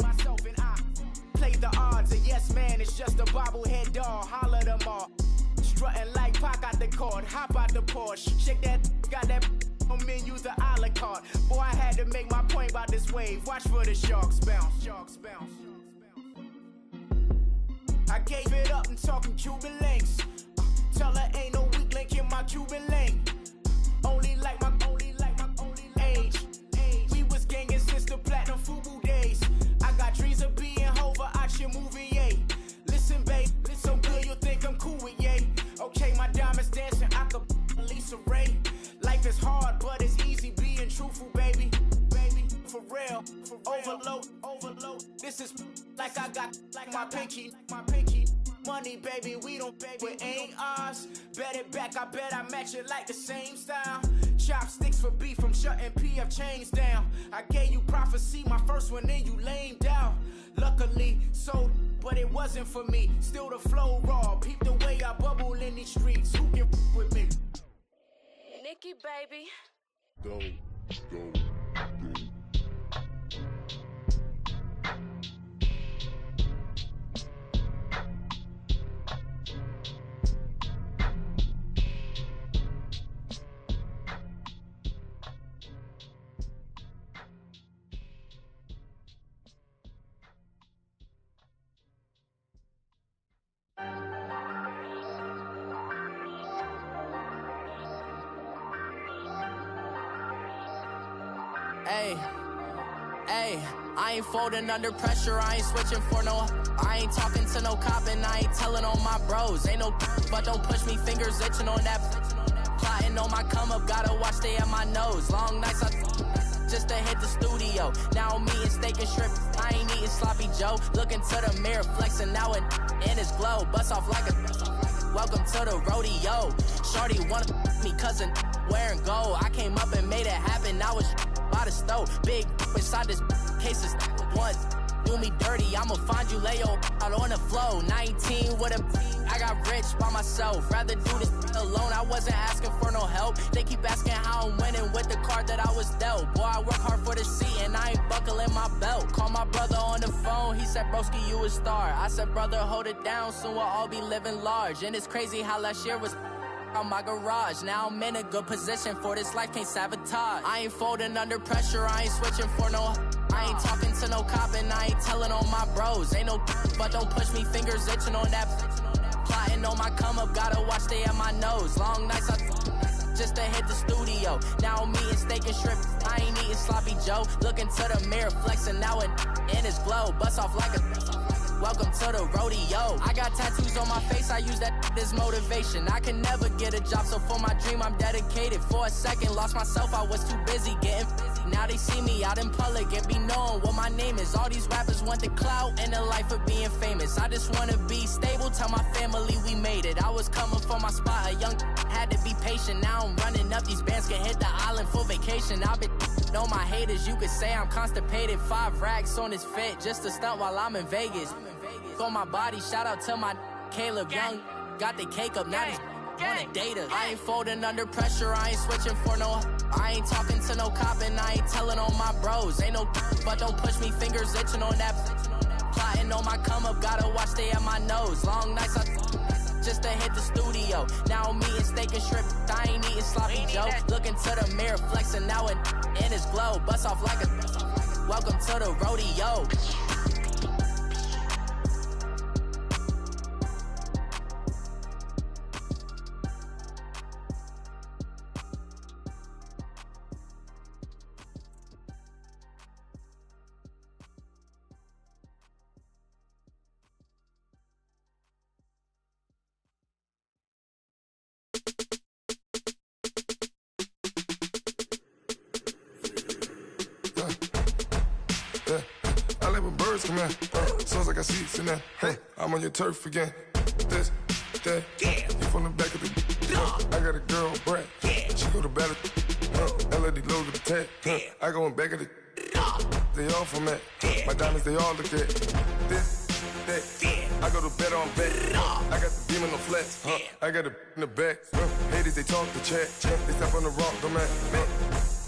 Play the odds, a yes man, it's just a bobblehead doll. Holler them all. Strutting like Pac out the court, hop out the Porsche. Shake that, got that on menu, the a la carte. Boy, I had to make my point about this wave. Watch for the sharks bounce. I gave it up and talking Cuban links. Tell her ain't no weak link in my Cuban link. Only like my age. We was gangin' since the platinum FUBU days. I got dreams of being Hova out your movie, yay. Listen, babe, so good you'll think I'm cool with yay. Okay, my diamonds dancing, I could Lisa Ray. Life is hard. truthful, baby. For real. Overload. This is like I got like my pinky. Money, baby, we don't pay, it ain't ours. Bet it back, I bet I match it like the same style. Chopsticks for beef from shutting PF chains down. I gave you prophecy, my first one, then you lamed out. Luckily, sold, but it wasn't for me. Still the flow raw, peep the way I bubble in these streets. Who can with me? Nikki, baby. Go. Hey, I ain't folding under pressure, I ain't switching for no. I ain't talking to no cop and I ain't telling on my bros. Ain't no but don't push me, fingers itching on that. Plotting on my come up, gotta watch stay at my nose. Long nights just to hit the studio. Now I'm eating steak and shrimp, I ain't eating sloppy Joe. Looking to the mirror, flexing now it in his glow. Bust off like a welcome to the rodeo. Shorty wanna me cousin wearing gold. I came up and made it happen, I was by the stove. Big inside this case is once. Do me dirty, I'ma find you, lay your out on the floor. 19 with a I got rich by myself. Rather do this alone, I wasn't asking for no help. They keep asking how I'm winning with the card that I was dealt. Boy, I work hard for the seat and I ain't buckling my belt. Call my brother on the phone, he said, broski, you a star. I said, brother, hold it down, soon we'll all be living large. And it's crazy how last year was on my garage. Now I'm in a good position for this life, can't sabotage. I ain't folding under pressure, I ain't switching for no. I ain't talking to no cop and I ain't telling on my bros. Ain't no but don't push me, fingers itching on that. Plotting on my come up, gotta watch stay at my nose. Long nights just to hit the studio. Now I'm eating steak and shrimp, I ain't eating sloppy Joe. Looking to the mirror, flexing now it in his glow. Bust off like a welcome to the rodeo. I got tattoos on my face, I use that as motivation. I can never get a job, so for my dream I'm dedicated. For a second, lost myself, I was too busy getting busy. Now they see me out in public and be knowing what my name is. All these rappers want the clout and the life of being famous. I just wanna be stable, tell my family we made it. I was coming for my spot, a young had to be patient. Now I'm running up, these bands can hit the island for vacation. I've been on my haters, you could say I'm constipated. 5 racks on his fit, just to stunt while I'm in Vegas. For my body, shout out to my Caleb Young. Got the cake up, now he's on a data. I ain't folding under pressure, I ain't switching for no. I ain't talking to no cop and I ain't telling on my bros. Ain't no but don't push me, fingers itching on that. Plotting on my come up, gotta watch stay at my nose. Long nights just to hit the studio. Now I'm eating steak and shrimp, I ain't eating sloppy Joe. Looking to the mirror, flexing now it in his glow. Bust off like a welcome to the rodeo. I like when birds come in. Sounds like I see seats in there. Hey, I'm on your turf again. This, that, you from the back of the. I got a girl, Brad. She go to battle. LED logo to the tag. I go in back of the. They all from that. My diamonds, they all look at. This, that. I go to bed on bed. I got the beam in the flex. I got it in the back. Haters, they talk the chat. They step on the rock, the man.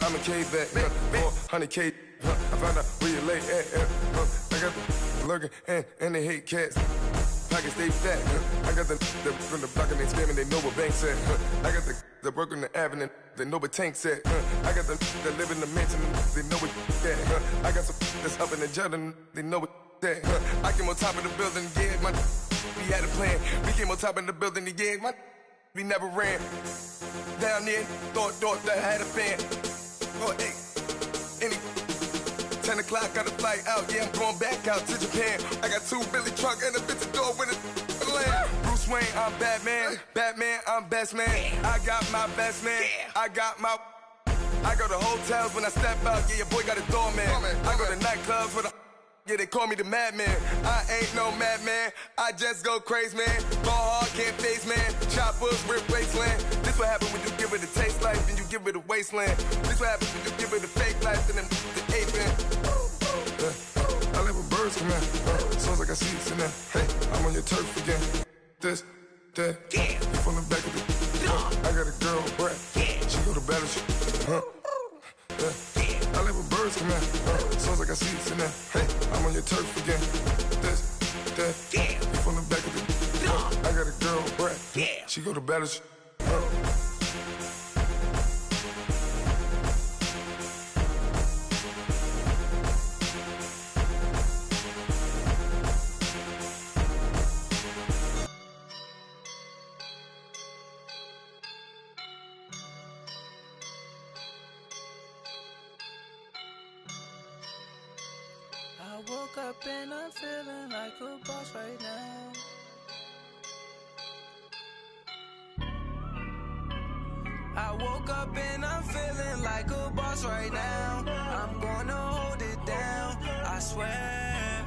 I'm a K-back. 400K. I found out where you lay at. I got the lurking and they hate cats. Pockets stay fat. I got the from the block and they scamming, they know what banks at. I got the work on the avenue, they know what tanks at. I got the that live in the mansion, they know what that. I got some that's up in the jungle, they know what that. I came on top of the building, yeah, my we had a plan. We came on top of the building, yeah, my we never ran. Down there, thought that had a fan. Oh, hey, any 10 o'clock, got a flight out, yeah, I'm going back out to Japan. I got 2 Billy truck and a bitch door with a land. Bruce Wayne, I'm Batman. Batman, I'm best man. I got my best man. I got my I go to hotels when I step out, yeah, your boy got a doorman. I go to nightclubs with a yeah, they call me the madman. I ain't no madman, I just go crazy, man. Ball hard, can't face, man. Choppers, rip wasteland. This what happen when you give it a taste life and you give it a wasteland. This what happens when you give it a fake life and then the aping. I live with birds come in. Sounds like I see it in there. Hey, I'm on your turf again. This, that, you from the back of the. I got a girl, Brett. She go to battle. I live with birds come in. Sounds like I see it in there. Hey, I'm on your turf again. This, that, you from the back of the. I got a girl, Brett. She go to battle. I woke up and I'm feeling like a boss right now. I woke up and I'm feeling like a boss right now. I'm gonna hold it down, I swear.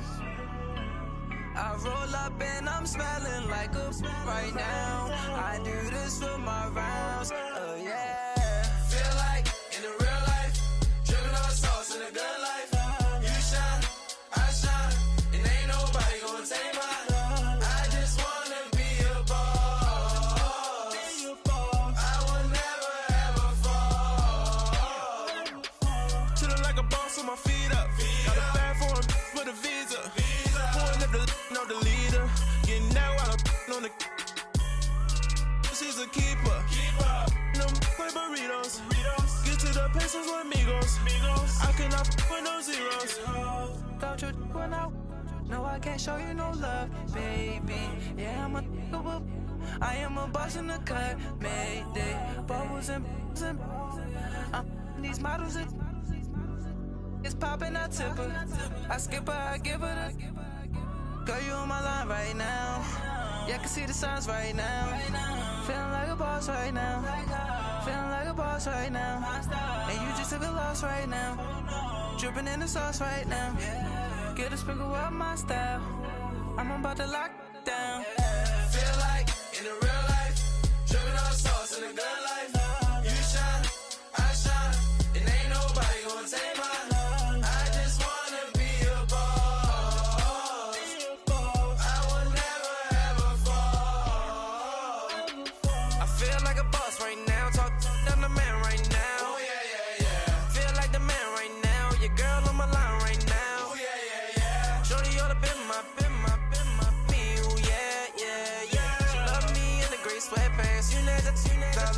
I roll up and I'm smelling like a right now. I do this for my rounds, yeah. Feel like in the real life, dripping on sauce in a good life. You shine, I shine, and ain't nobody gonna take mine. I just wanna be a boss. I will never ever fall. Chillin' like a boss with my feet up. Got a bag for him with a visa. Pulling up the no the leader. Getting that while I'm on the. She's a keeper. No play burritos. Get to the pesos with amigos. I cannot with no zeros. Don't you when no, I can't show you no love, baby. Yeah, I am a boss in the cut, Mayday. Bubbles and these models it's popping, I tip her. I skip her, I give her the. Girl, you on my line right now. Yeah, I can see the signs right now. Feeling like a boss right now. Feeling like a boss right now. And you just took a loss right now. Dripping in the sauce right now. Get a sprinkle up my style. I'm about to lock down. Feel like in the real life, dripping on sauce in a good life. You shine, I shine, and ain't nobody gonna take mine. I just wanna be a boss. I will never ever fall. I feel like a boss right now. Talk to the man right now. Oh yeah. Feel like the man right now. Your girl on my line right now. Oh yeah. Shorty all up in my me. Oh yeah. She love me in the gray sweatpants. You never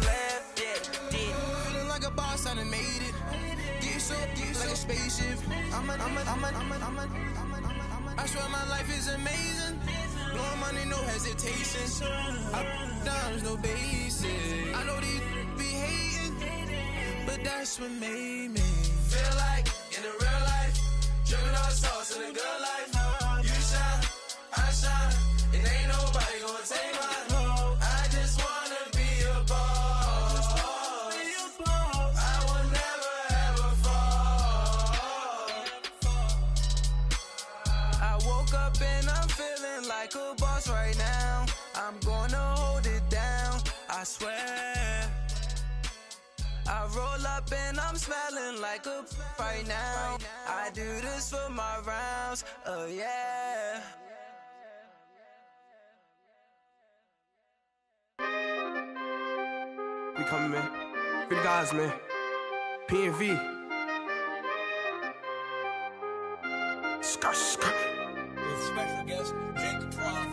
left, yeah. Feeling like a boss, I done made it. Get so like a spaceship. I swear my life is amazing. Blowing money, no hesitation. I dimes, no basic. I know these be hating, but that's what made me. Feel like in the real life, dripping on sauce in a good life. You shine, I shine, and ain't nobody gonna take mine. I just wanna be a boss. I will never ever fall. I woke up and I'm feeling like a boss right now. I'm gonna hold it down, I swear. I roll up and I'm smelling like a right now. I do this for my rounds, yeah. We coming, man. Free the guys, man. P&V. Skirt. Special guest, Jake Prof.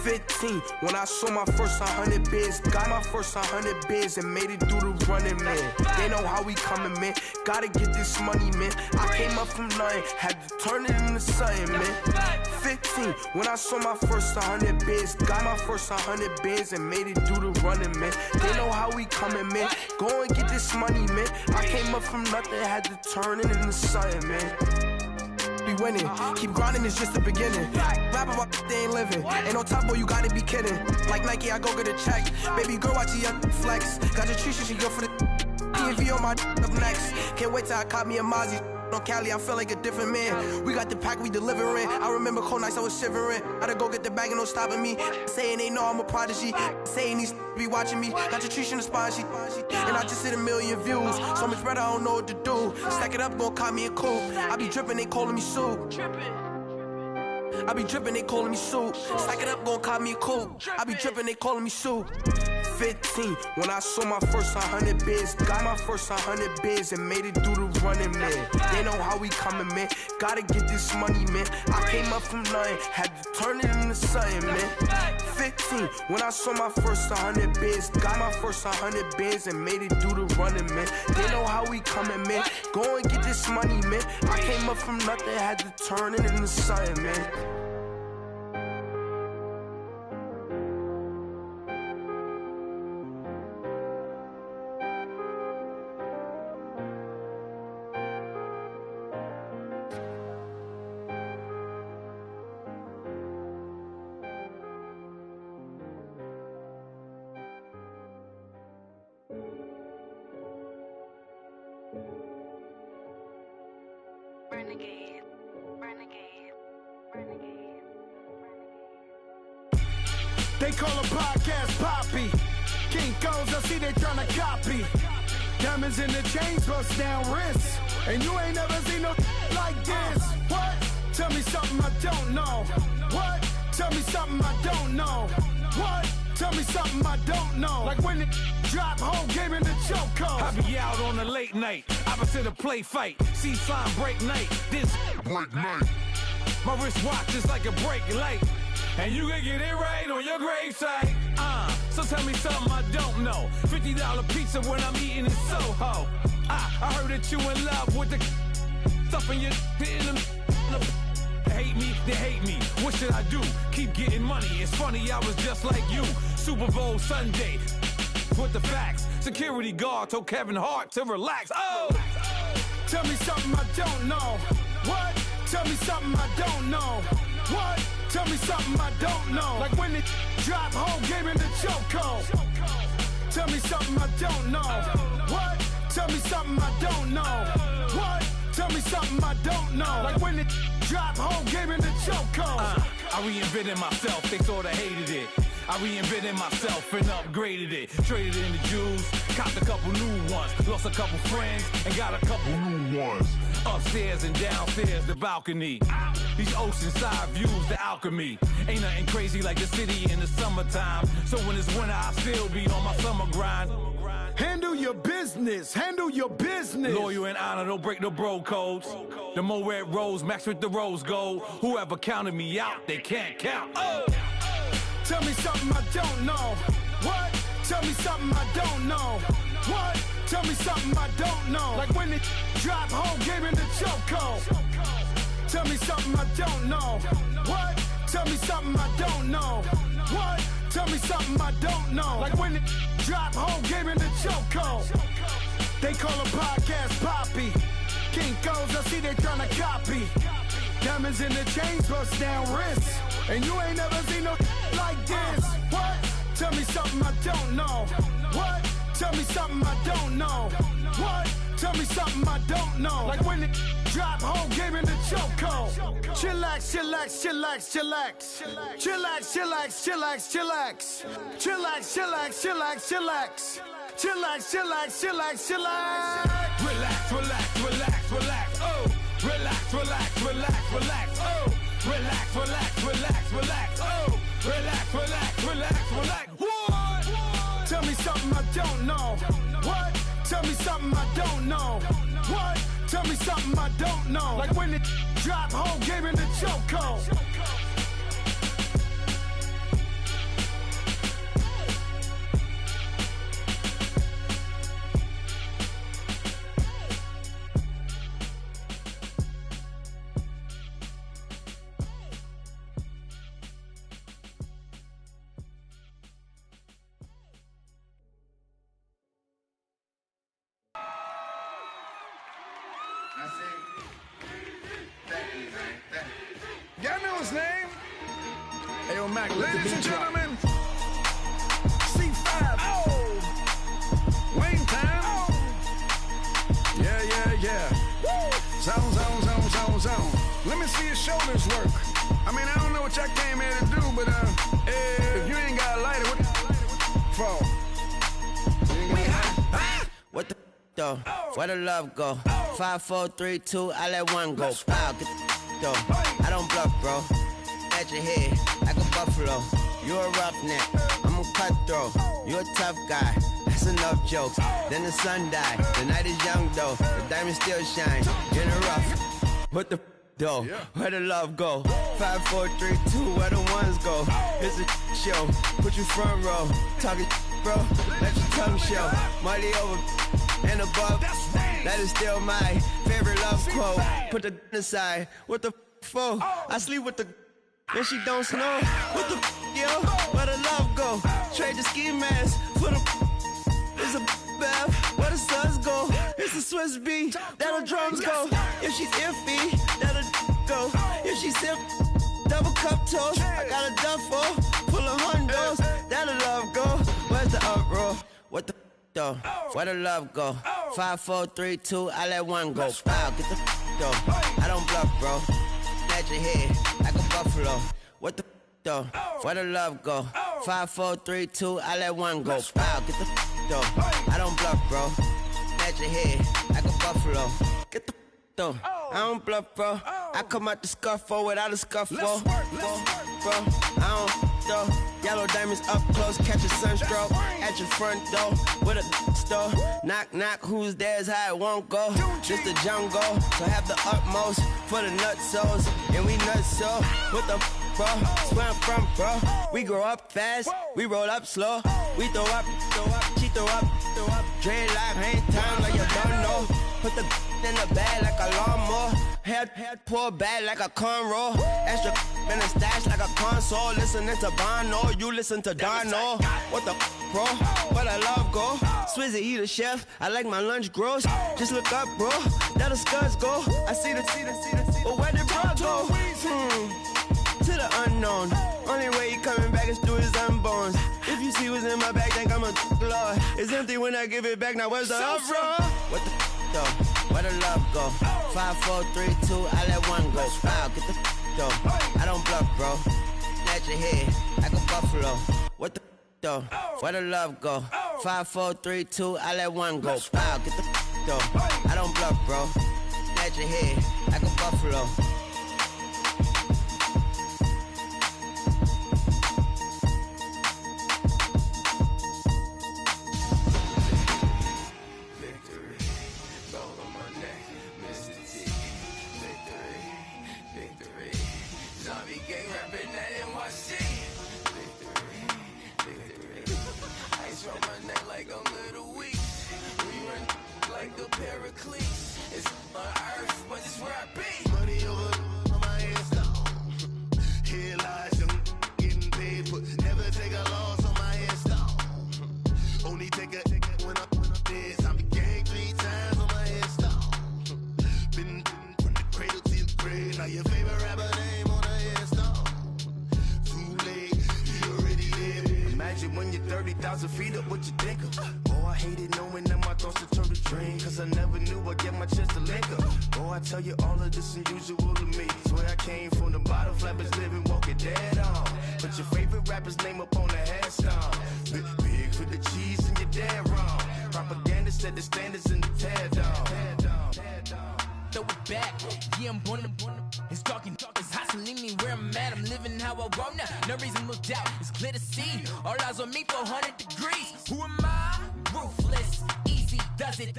15, when I saw my first 100 bids, got my first 100 bids and made it through the running, man. They know how we coming, man. Gotta get this money, man. I came up from nothing, had to turn it into something, man. 15, when I saw my first 100 bids, got my first 100 bids and made it through the running, man. They know how we coming, man. Go and get this money, man. I came up from nothing, had to turn it into something, man. Be winning, keep grinding, it's just the beginning. Rap about they ain't living. Ain't no top boy, you gotta be kidding. Like Nike, I go get a check. Baby girl, watch your flex. Got your tree, she go for the. DMV on my up next. Can't wait till I caught me a Mozzie. On Cali, I feel like a different man. We got the pack, we delivering. I remember cold nights I was shivering. Had to go get the bag and no stopping me. Saying they know I'm a prodigy. Saying these be watching me. Got your trees in the spine, and I just hit 1 million views. So much better, I don't know what to do. Stack it up, gon' call me a coupe. I be dripping, they calling me Sue. I be dripping, they calling me Sue. Stack it up, gon' call me a coupe. I be dripping, they calling me Sue. 15, when I saw my first 100 bids. Got my first 100 bids and made it through the running, man. They know how we coming, man. Gotta get this money, man. I came up from nothing, had to turn it into something, man. 15, when I saw my first 100 bids. Got my first 100 bids and made it through the running, man. They know how we coming, man. Go and get this money, man. I came up from nothing, had to turn it into something, man. They call a podcast Poppy. Kinkos, I see they tryna copy. Diamonds in the chains, bust down wrists. And you ain't never seen no like this. What? Tell me something I don't know. What? Tell me something I don't know. What? Tell me something I don't know. Like when it drop, whole game in the chokehold. I be out on a late night, opposite a play fight. See sign break night, this break night. My wristwatch is like a brake light. And you can get it right on your gravesite. So tell me something I don't know. $50 pizza when I'm eating in Soho. I heard that you in love with the stuff in your in them. Hate me, they hate me. What should I do? Keep getting money. It's funny, I was just like you. Super Bowl Sunday. With the facts. Security guard told Kevin Hart to relax. Oh! Tell me something I don't know. What? Tell me something I don't know. What? Tell me something I don't know. Like when it drop, whole game in the chokehold. Tell me something I don't know. What? Tell me something I don't know. What? Tell me something I don't know. Like when it drop, whole game in the chokehold. I reinvented myself, they sorta hated it. I reinvented myself and upgraded it. Traded in the jewels, copped a couple new ones. Lost a couple friends and got a couple new ones. Upstairs and downstairs, the balcony. These oceanside views, the alchemy. Ain't nothing crazy like the city in the summertime. So when it's winter, I still be on my summer grind. Handle your business, handle your business. Loyal and honor, don't break no bro codes. The more red rose, max with the rose gold. Whoever counted me out, they can't count. Oh! Tell me something I don't know. What? Tell me something I don't know. What? Tell me something I don't know. Like when it drop, whole game in the chokehold. Tell me something I don't know. What? Tell me something I don't know. What? Tell me something I don't know. Like when it drop, whole game in the chokehold. They call a podcast Poppy. Kinkos, I see they tryna copy. Diamonds in the chains, bust down wrists. And you ain't never seen no like this. What? Tell me something I don't know. What? Tell me something I don't know. What? Tell me something I don't know. Like when it drop, whole game in the chokehold. Chillax, chillax, chillax, chillax. Chillax, chillax, chillax, chillax. Chillax, chillax, chillax, chillax. Chillax, chillax, chillax, chillax. Relax, relax, relax, relax. Oh! Relax, relax, relax, relax. Oh! Relax, relax, relax, relax. Oh! Relax, relax, relax, relax. What? Tell me something I don't know. What? Tell me something I don't know. What? Tell me something I don't know. Like when it drop, whole game in the chokehold. Y'all know his name? Ayo, Mac, ladies and gentlemen, C5. oh, Wayne Town. Let me see your shoulders work. I mean, I don't know what y'all came here to do, but if you ain't got a lighter, what for? What the though? Where the love go? 5, 4, 3, 2, I let one go. Wow, get the though. I don't bluff, bro. At your head, like a buffalo. You a roughneck, I'm a cutthroat. You a tough guy, that's enough jokes. Then the sun died, the night is young though. The diamonds still shine, in the rough. What the though? Where the love go? 5, 4, 3, 2, where the ones go? It's a show, put you front row. Talking bro, let your tongue show. Money over and above, that is still my favorite love quote. Put the aside, what the for? I sleep with the and she don't snow. What the yo? Where the love go? Trade the ski mask for the it's a bath. Where the suns go? It's the Swiss B. That'll drums go. If she's iffy, that'll go. If she's sip, double cup toast. I got a duffel full of hundos. That'll love go. Where's the uproar? What the though? Where the love go? 5, 4, 3, 2, I let one go. Wow, get the though. I don't bluff, bro. At your head, like a buffalo. What the though? Where the love go? 5, 4, 3, 2, I let one go. Wow, get the though. I don't bluff, bro. At your head, like a buffalo. Get the though. I don't bluff, bro. I come out the scuffle without a scuffle. Bro, I don't though. Yellow diamonds up close, catch a sunstroke at your front door with a store. Knock, knock, who's there's how it won't go. Just the jungle, so have the utmost for the nutsos. And we nutso, what the bro? Where I'm from, bro. We grow up fast, we roll up slow. We throw up, she throw up. Dreadlock, ain't time like you don't know. Put the in the bag like a lawnmower. Head pull back like a cornrow. Extra in the stash like a console. Listening to Bono, you listen to Dono. What the bro? Where the love go? Swizzy, he the chef. I like my lunch gross. Just look up, bro. That the scuds go. I see the. But where did bro go? To the unknown. Only way he coming back is through his unbones. If you see what's in my bag, think I'm a lord. It's empty when I give it back. Now where's the uproar? What the though? Where the love go? 5, 4, 3, 2, I let one go. Wow, get the though. I don't bluff, bro. At your head, like a buffalo. What the though? Where the love go? 5, 4, 3, 2, I let one go. Wow, get the though. I don't bluff, bro. At your head, like a buffalo. It's on earth, but it's where I be. Money over on my headstone. Here lies young getting paid, but never take a loss on my headstone. Only take a when I'm dead. I be gang 3 times on my headstone. Been from the cradle to the grave. Now your favorite rapper name on a headstone. Too late, you already dead. Imagine when you're 30,000 feet up, what you think of? Oh, I hated knowing that my thoughts to turn to dream. Cause I never knew I'd get my chance to link up. Oh, I tell you all of this unusual to me. Swear I came from the bottom, flappers living, walking dead on. Put your favorite rapper's name up on the headstone. Big for the cheese and you're dead wrong. Propaganda set the standards in the tear down. Throw it back, yeah, I'm born to. It's dark, it's hot, so leave me where I'm at. I'm living how I want now. No reason to look down, it's clear to see. All eyes on me for 100 degrees. Who am I? Ruthless, easy, does it.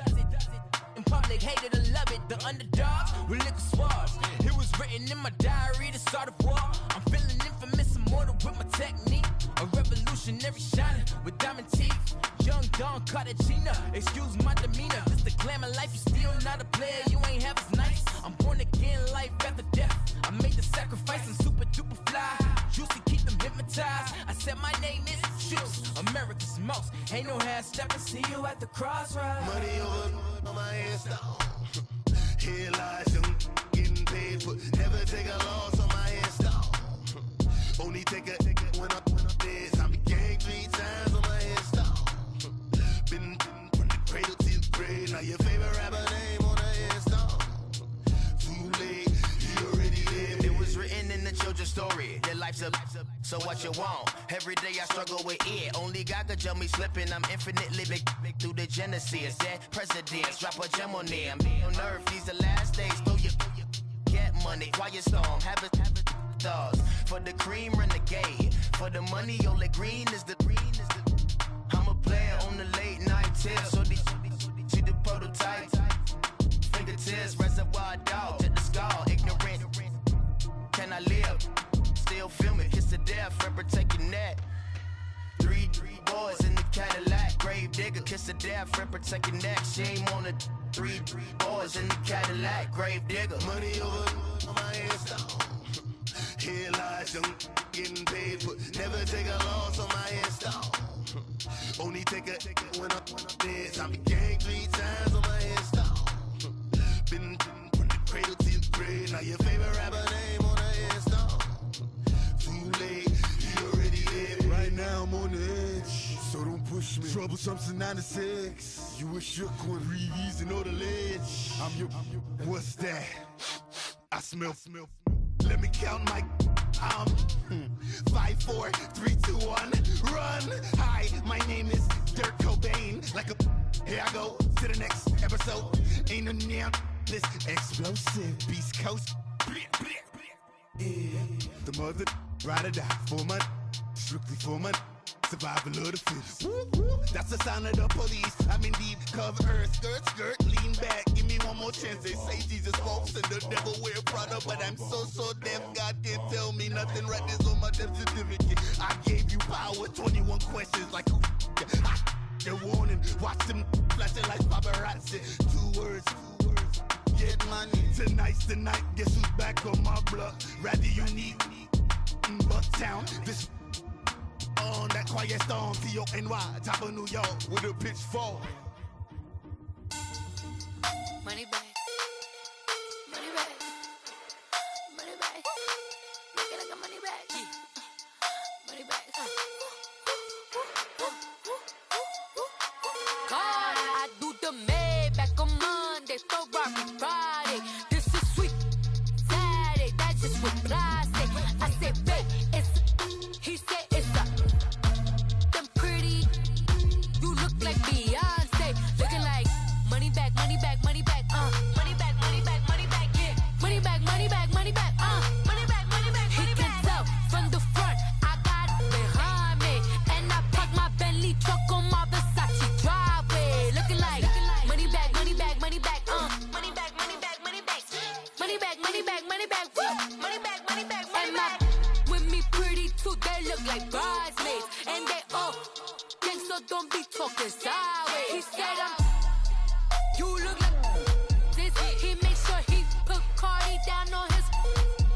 In public, hated to love it. The underdogs with liquor swabs. It was written in my diary to start a war. I'm feeling infamous, immortal with my technique. A revolutionary shining with diamond teeth. Young Don Cartagena, excuse my demeanor. This the glamour life, you still not a player. You ain't half as nice. I'm born again, life after death. I made the sacrifice, I'm super duper fly. Juicy, keep them hypnotized. I said my name is Juice, America's most. Ain't no half stepping, see you at the crossroads. Money over on my headstone. Here lies young getting paid, but never take a loss on my headstone. Only take a when I'm dead. I be gang 3 times on my headstone. Been from the cradle to the grave. Now your favorite rapper name on a headstone. Too late, you already told your story. Your life's a so what you want? Every day I struggle with it. Only God could tell me slipping. I'm infinitely big through the Genesis. Dead presidents, drop a gem on them. On earth, these the last days. Throw your get money, quiet storm, have it thoughts. For the cream, renegade. For the money, only green is the I'm a player on the late night tip. So these see the prototype. Fingertips, reservoir dog, to the skull, ignorant. Can I live? Still film it, kiss the death, forever taking that. Three boys in the Cadillac, grave digger, kiss the death, forever taking that. Shame on the three boys in the Cadillac, grave digger. Money over my headstone. Here lies young getting paid, but never take a loss on my headstone. Only take a when I'm dead. I be gang 3 times on my headstone. Been from the cradle to the grave. Now your favorite rapper name on the headstone. Too late, you already dead. Right now I'm on the edge, so don't push me. Troublesome since 96. You were shook when Reeves and all the ledge. I'm your. What's that? I smell. Let me count my. 5, 4, 3, 2, 1, run. Hi, my name is Dirk Cobain. Like a, here I go to the next episode. Ain't no damn this explosive Beast Coast. Yeah. The mother ride or die for my, strictly for my. Survival of the fittest. That's the sound of the police. I'm in deep cover earth, skirt, lean back. Give me one more chance. They say Jesus walks and the devil wear Prada, but I'm so deaf. God can't tell me nothing. Right there's on my death certificate. I gave you power. 21 questions like who? They're warning. Watch them flashing like paparazzi. 2 words. Get money. Tonight's the night. Guess who's back on my block? Rather unique. Bucktown. This. On that quiet storm, T-O-N-Y, top of New York, with a pitchfork. Money back. Money back. Money back. Make it like a money back. Yeah. Money back. God, I do the Maybach on Monday, Ferrari Friday. This is sweet Saturday, that's just what I say. I say, babe, it's he said it's a them pretty. You look like Beyonce, looking like money back, money back, money back, money back, money back, money back, yeah, money back, money back, money back, money back, money back. He can tell from the front, I got it behind me, and I park my Bentley truck on my Versace driveway, looking like money back, money back, money back, money back, money back, money back, money back, money back, money back, money back, money back, money back. With me pretty too, they look like bridesmaids, and they all gang, so don't be talking sideways. He said you look like this. He make sure he put Cardi down on his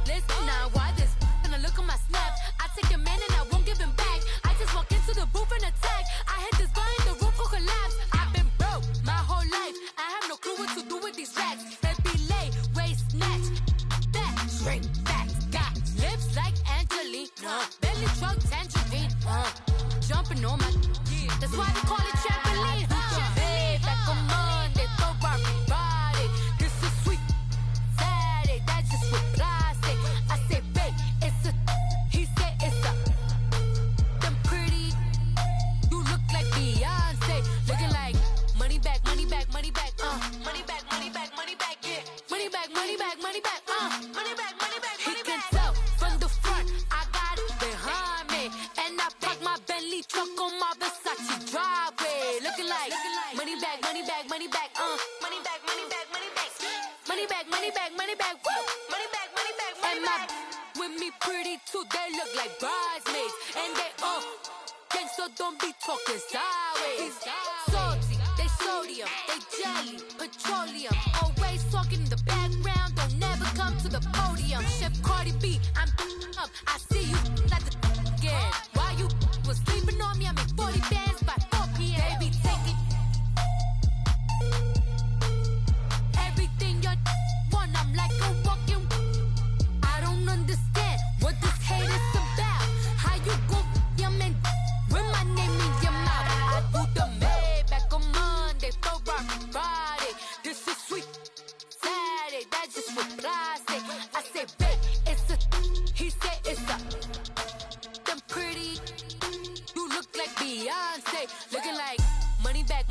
list. Now why this? And I look at my snap. I take a man and I won't give him back. I just walk into the booth and attack. I hit this guy in the roof will collapse. I've been broke my whole life. I have no clue what to do with these racks. That be lay, waist snatch, that straight back. Got lips like Angelina, belly truck tangerine, jumping on my. That's why they call it trampoline. Babe, back on Monday, Ferrari Friday. This is sweet Saturday, that's just what I say. I say, babe, it's a. He said it's a. Them pretty. You look like Beyonce, looking like money back, money back, money back, money back, money back, money back, yeah, money back, money back, money back, money back, money back. He can tell from the front, I got it behind me, and I park my Bentley truck on my Versace driveway, looking like money back, money back, money back, money back, money back, money back, money back, money back, money back, money back, money back, money back. With me pretty too, they look like bridesmaids, and they all gang, so don't be talking sideways. Salty, they sodium, they jelly, petroleum, always talking in the background, don't never come to the podium. Chef Cardi B, I'm up, I see you like the again. Why you was sleeping on me? I make 40 bands by 4 p.m. Baby, take it. Everything you want, I'm like a walking. I don't understand what this hate is about. How you go, your man, with my name in your mouth. I do the Maybach on Monday, Ferrari Friday. This is sweet Saturday, that's just what I say. I say, babe, it's a. He said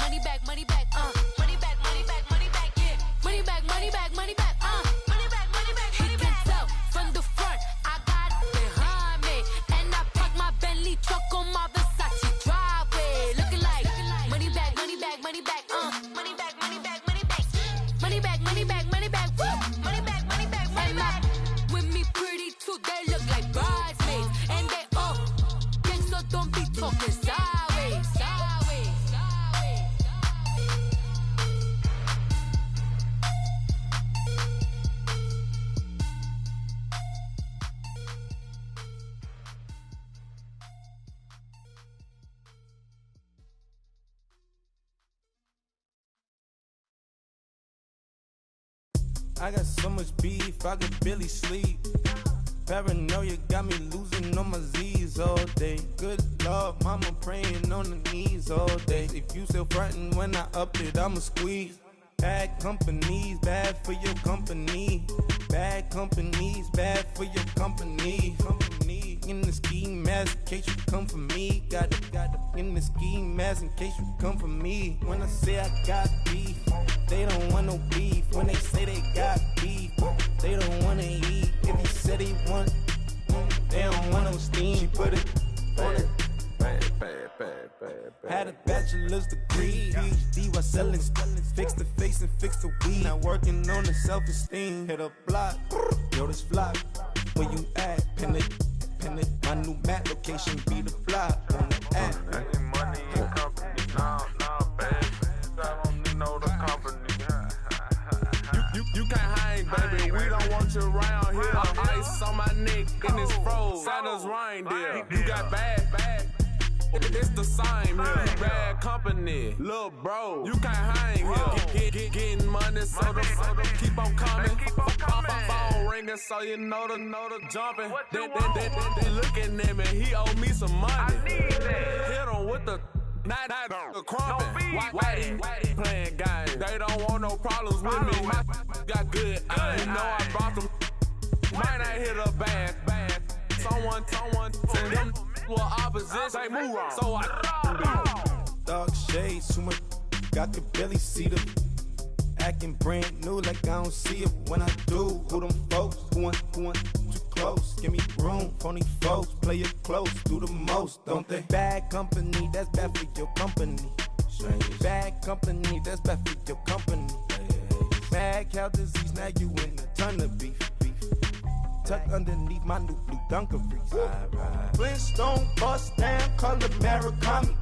money back, money back, money back, money back, money back, yeah. Money back, money back, money back, money back, money back, money back. He can tell from the front, I got it behind me, and I park my Bentley truck on my Versace driveway, looking like money back, money back, money back, money back, money back, money back, money back, money back, money back, money back, money back, money back. With me pretty too, they look like bridesmaids, and they all gang, so don't be talking sideways, sideways, sideways. I got so much beef, I could barely sleep. Paranoia got me losing on my Z's all day. Good Lord, mama praying on the knees all day. If you still frontin' when I up it, I'ma squeeze. Bad companies, bad for your company. Bad companies, bad for your company. Company in the ski mask in case you come for me. Got it in the ski mask in case you come for me. When I say I got beef, they don't want no beef. When they say they got beef, they don't wanna eat. If he said he want, they don't want no steam. She put it on it. Had a bachelor's degree, PhD while selling. Fix the face and fix the weed. Now working on the self-esteem. Hit a block, yo this flock. Where you at? Pin it. My new map location be the block on the app. Money and company, no, baby. I don't need no the company. You can't hang, baby. We don't want you around here. Ice on my neck and it's froze. Santa's reindeer. You got bad. It's the same here. Bad company, little bro. You can't hang here. Getting money, so the keep on coming. Phone ringing, so you know the jumping. They looking at me. He owe me some money. Hit him with the. Not the crumpin'. Why they playing games? They don't want no problems with me. My got good. I know I brought them. Might not hit a bad. Someone tell them well opposition. They move wrong. So I dark shades too much. I could barely see them. Acting brand new like I don't see it when I do. Who them folks? Who want too close? Give me room. Phony folks play it close. Do the most, don't they? Bad company, that's bad for your company. Bad company, that's bad for your company. Mad cow disease, now you in a ton of beef. Tuck underneath my new blue Dunkaroos. Flintstone bust down, color Murakami.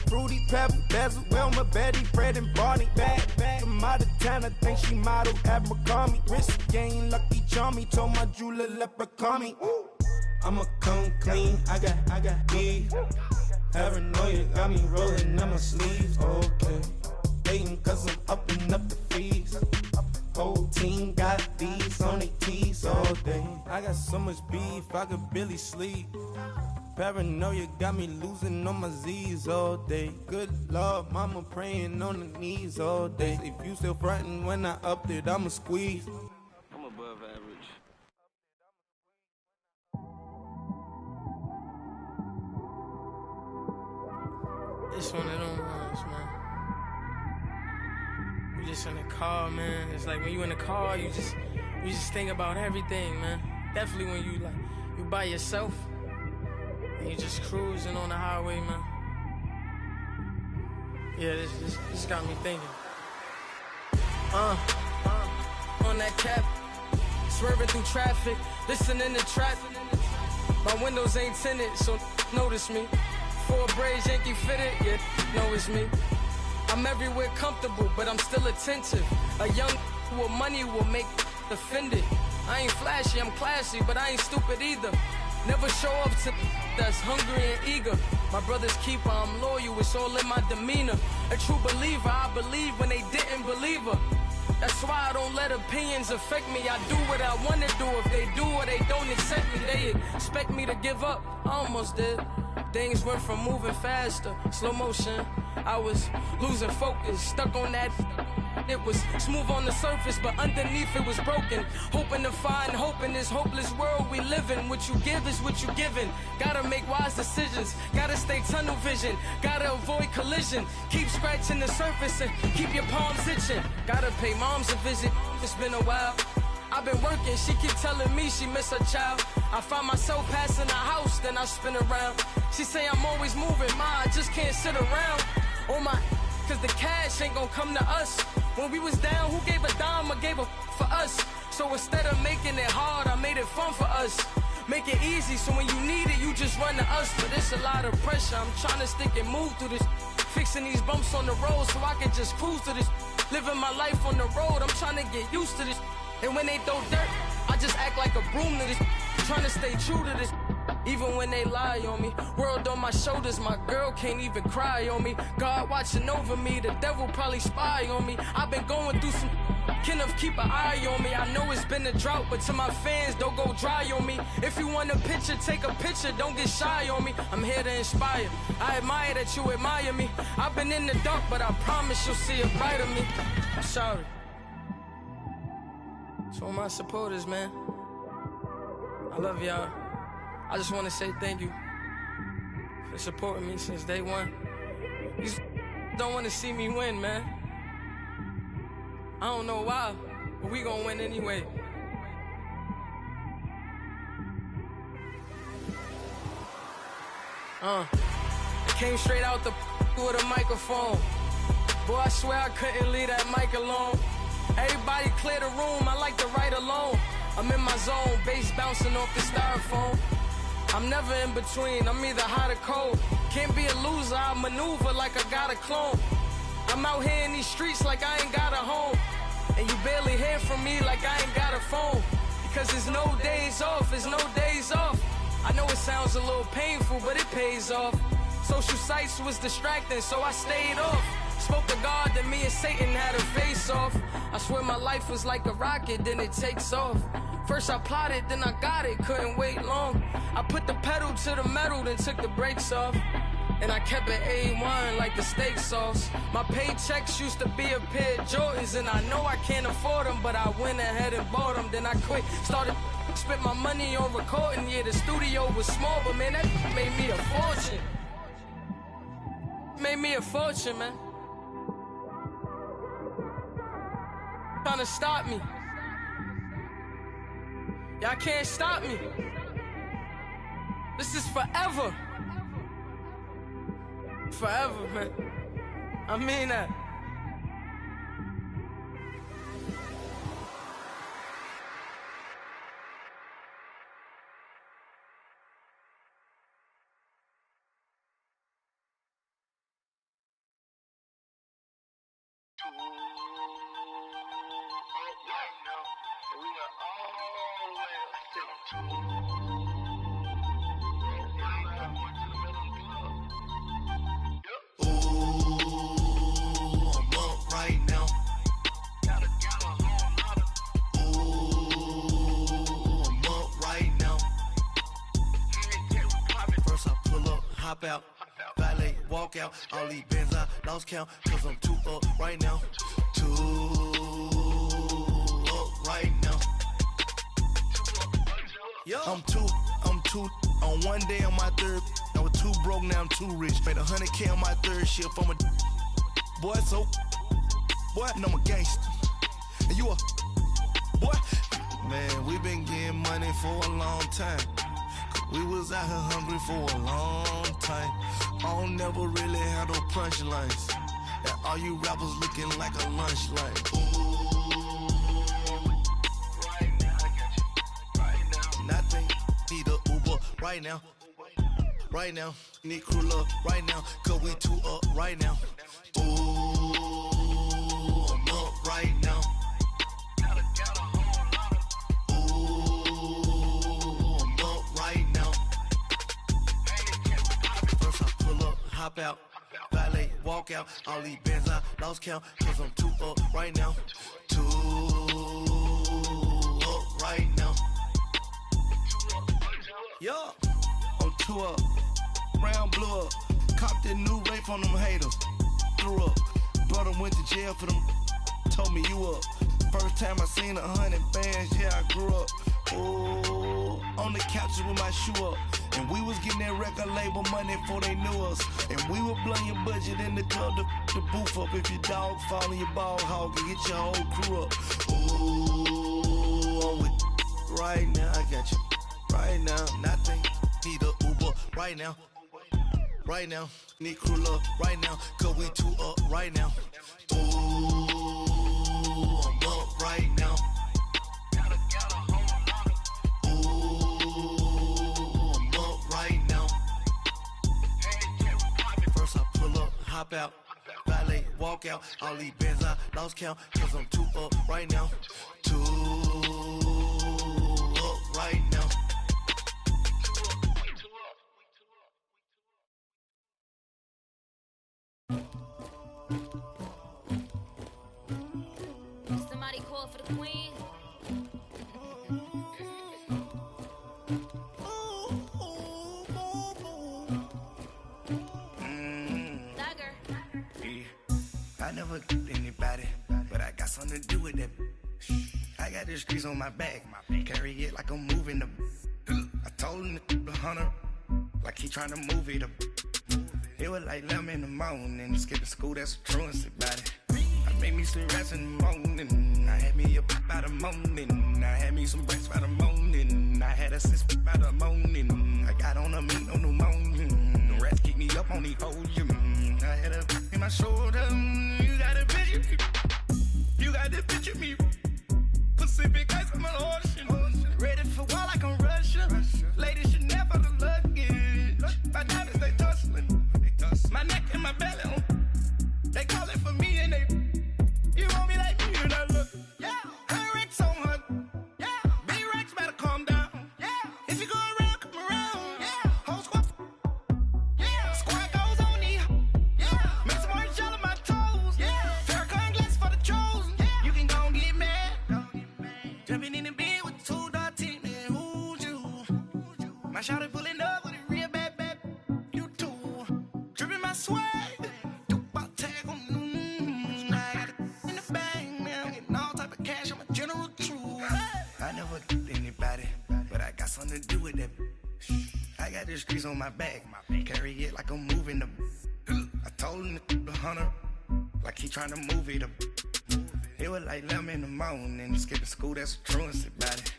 Fruity Pebble, Basil, Wilma, Betty, Fred, and Barney. Bad from out of town, I think she modeled at McCarmy. Wrist game, Lucky Charmy, told my jeweler leprechaun. I'ma come clean, I got beef. Paranoia got me rolling on my sleeves. Okay, hating cause I'm upping up the fees. Whole team got these on their tees all day. I got so much beef, I could barely sleep. Paranoia got me losing on my Z's all day. Good Lord, mama praying on the knees all day. If you still frontin' when I upped it, I'ma squeeze. I'm above average. It's one of them ones, man. You just in the car, man. It's like when you in the car, you just think about everything, man. Definitely when you by yourself and you just cruising on the highway, man. Yeah, this got me thinking. On that cap, swerving through traffic, listening to trap. My windows ain't tinted, so notice me. 4 braids, Yankee fitted, yeah, know it's me. I'm everywhere comfortable, but I'm still attentive. A young with money will make offended. I ain't flashy, I'm classy, but I ain't stupid either. Never show up to that's hungry and eager. My brother's keeper, I'm loyal, it's all in my demeanor. A true believer, I believe when they didn't believe her. That's why I don't let opinions affect me. I do what I wanna do. If they do or they don't accept me, they expect me to give up. I almost did. Things went from moving faster, slow motion. I was losing focus, stuck on that. It was smooth on the surface, but underneath it was broken. Hoping to find hope in this hopeless world we live in. What you give is what you given. Gotta make wise decisions. Gotta stay tunnel vision. Gotta avoid collision. Keep scratching the surface and keep your palms itching. Gotta pay moms a visit. It's been a while. I've been working, she keep telling me she miss her child. I find myself passing the house, then I spin around. She say I'm always moving, I just can't sit around. Oh my, cause the cash ain't gonna come to us. When we was down, who gave a dime or gave a for us? So instead of making it hard, I made it fun for us. Make it easy, so when you need it, you just run to us. But it's a lot of pressure, I'm trying to stick and move through this. Fixing these bumps on the road so I can just cruise to this. Living my life on the road, I'm trying to get used to this. And when they throw dirt, I just act like a broom to this. Trying to stay true to this. Even when they lie on me. World on my shoulders, my girl can't even cry on me. God watching over me, the devil probably spy on me. I've been going through some Kenneth, keep an eye on me. I know it's been a drought, but to my fans, don't go dry on me. If you want a picture, take a picture, don't get shy on me. I'm here to inspire. I admire that you admire me. I've been in the dark, but I promise you'll see a brighter me. I'm sorry. To all my supporters, man, I love y'all. I just want to say thank you for supporting me since day one. You don't want to see me win, man. I don't know why, but we gonna win anyway. I came straight out the with a microphone. Boy, I swear I couldn't leave that mic alone. Everybody clear the room, I like to write alone. I'm in my zone, bass bouncing off the styrofoam. I'm never in between, I'm either hot or cold. Can't be a loser, I maneuver like I got a clone. I'm out here in these streets like I ain't got a home. And you barely hear from me like I ain't got a phone. Because there's no days off, there's no days off. I know it sounds a little painful, but it pays off. Social sites was distracting, so I stayed off. Spoke to God, then me and Satan had a face off. I swear my life was like a rocket, then it takes off. First I plotted, then I got it, couldn't wait long. I put the pedal to the metal, then took the brakes off. And I kept it A1 like the steak sauce. My paychecks used to be a pair of Jordans, and I know I can't afford them, but I went ahead and bought them. Then I quit, started, spent my money on recording. Yeah, the studio was small, but man, that made me a fortune. Made me a fortune, man. Trying to stop me. Y'all can't stop me. This is forever. Forever, man. I mean that. Out, valet, walk out, all these bands I lost count, cause I'm too up right now, too up right now. I'm too, on one day on my third, I was too broke, now I'm too rich, made 100K on my third shift, I'm a boy, so, boy, and I'm a gangster, and you a, boy, man, we been getting money for a long time. We was out here hungry for a long time. I don't never really have no punchlines. And all you rappers looking like a lunch line. Right now, I got you. Right now. Nothing. Need a Uber right now. Right now. Need crew love right now. Cause we too up right now. Ooh, I'm up right now. Hop out, valet, walk out, all these bands I lost count, cause I'm too up right now, too up right now. Yeah, I'm too up, round blew up, copped that new rape on them haters. threw up. Brother went to jail for them, told me you up. First time I seen 100 bands, yeah, I grew up. Oh, on the couches with my shoe up. And we was getting that record label money before they knew us. And we were blowing your budget in the club to booth up. If your dog fall in your ball hog and get your whole crew up. Ooh, I'm with right now, I got you. Right now, nothing, need a Uber right now. Right now, need crew up right now. Cause we two up right now. Ooh, I'm up right now. Hop out, valet, walk out. All these bands I lost count, cause I'm too up right now. Too up right now. Somebody call for the queen. I never killed anybody, but I got something to do with that. I got the streets on my back, carry it like I'm moving the. I told him the hunter, like he trying to move it up. It was like 11 in the morning, skipping school, that's a truancy about it. I made me some rats in the morning, I had me a pop by the morning, I had me some breaks by the morning, I had a sis by the morning, I got on a meat on the morning, the rats keep me up on the podium, I had a in my shoulder, you got a picture me, you got the picture me, Pacific ice on my ocean, ready for war like I'm Russian, ladies should never the luggage, my diamonds they tussling, my neck and my belly on, they calling for me and they, you want me like me and I look, yeah, her Rex on her, yeah, B-Rex better calm down, yeah, if you go around, come around, yeah, whole squad, yeah, squad goes on me, yeah, make some orange gel on my toes, yeah, Farrakhan glass for the chosen, yeah, you can go and get mad, jumping in the bed with 2 dark teeth, man, who's you, my shawty pulling up with a real bad, you too, dripping my swag, I never killed anybody, but I got something to do with that. I got the streets on my back, carry it like I'm moving the. I told him the hunter, like he trying to move it up. It was like 11 in the morning, skipping school, that's a truancy about it.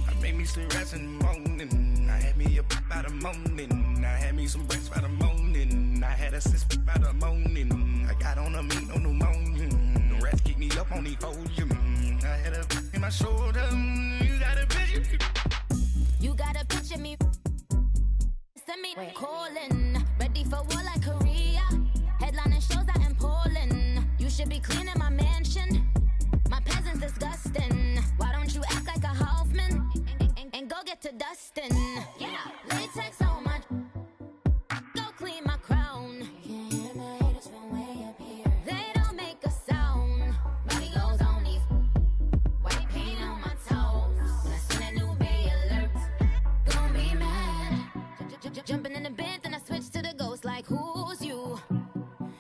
I made me some rats in the morning, I had me a pop by the morning, I had me some breaks by the morning, I had a sis by the morning, I got on a meat on the morning, the rats keep me up on the podium, I had a in my shoulder, you got a picture, you got a picture me, send me calling, ready for war like Korea, headlining shows out in Poland, you should be cleaning my mansion, my peasants disgusting, why don't you act like a Hoffman, and go get to dustin', yeah, latex on my, go clean my crown, you can hear my haters from way up here, they don't make a sound, body goes on these, white paint on my toes, when I seen a new Bay alert, gon' be mad, jumping in the bed, then I switch to the ghost like who's you,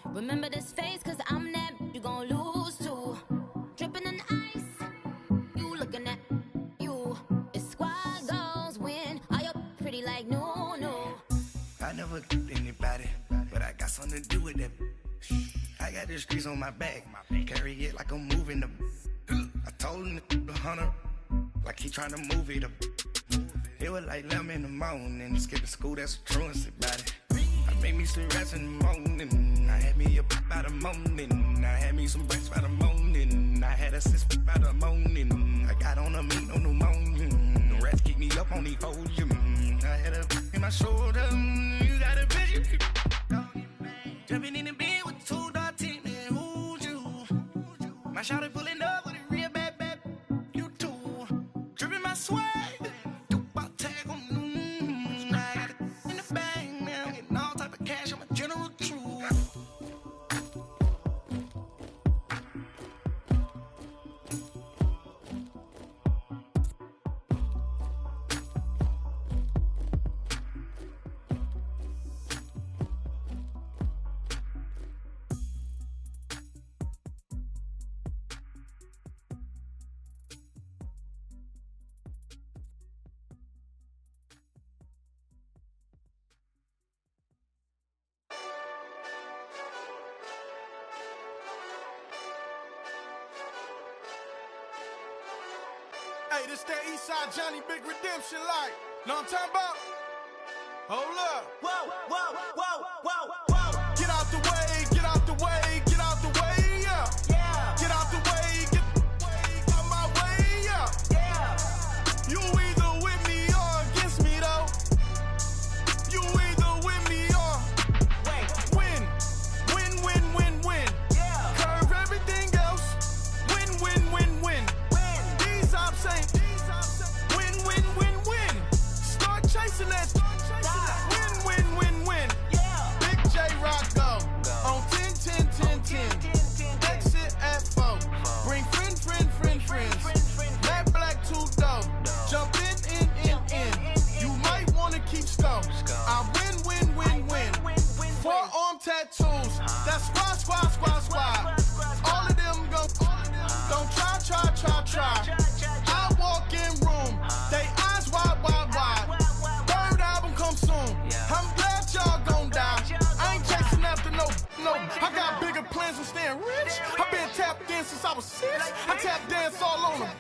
remember this face cause I'm that, you gon' lose too, dripping in ice, you looking at you, it's squad goals win, are you pretty like no, no. I never killed anybody, but I got something to do with that. I got the streets on my back, carry it like I'm moving the. I told him the hunter, like he trying to move it up. It was like 11 in the morning, skipping school, that's a truancy about it. I made me some rats in the morning, I had me a pop by the morning, I had me some breaks by the morning, I had a sis by the morning, I got on a meat on the morning, the rats keep me up on the podium, I had a in my shoulder, you got a picture, jumping in the bed with 2 dark teeth, man, who's you, my shawty pulling up with a real bad, you too, dripping my swag, cash, I'm a general true. Hey, this that Eastside Johnny Big Redemption like. Know what I'm talking about? Hold up. Whoa, whoa, whoa, whoa, whoa. Get out the way, get out the way, get out the way, yeah. Yeah. Get out the way, get out my way, yeah. Yeah. You either with me or against me, though. You either with me or win. Win, win, win, win. Yeah. Curve everything else. Win, win, win, win. These ops ain't. Win, win, win, win. Start chasing that. Win, win, win, win. Yeah. Big J Rock go. On 10, 10, 10, 10. Exit at 4. Bring friends. Matt Black 2 dope. Jump in. You might wanna keep score. I win. Forearm tattoos. That's squad. All of them go. Don't try. I walk in room. They eyes wide. Third album come soon. I'm glad y'all gon' die. I ain't chasing after no. I got bigger plans than staying rich. I been tapped in since I was 6. I tap dance all on them.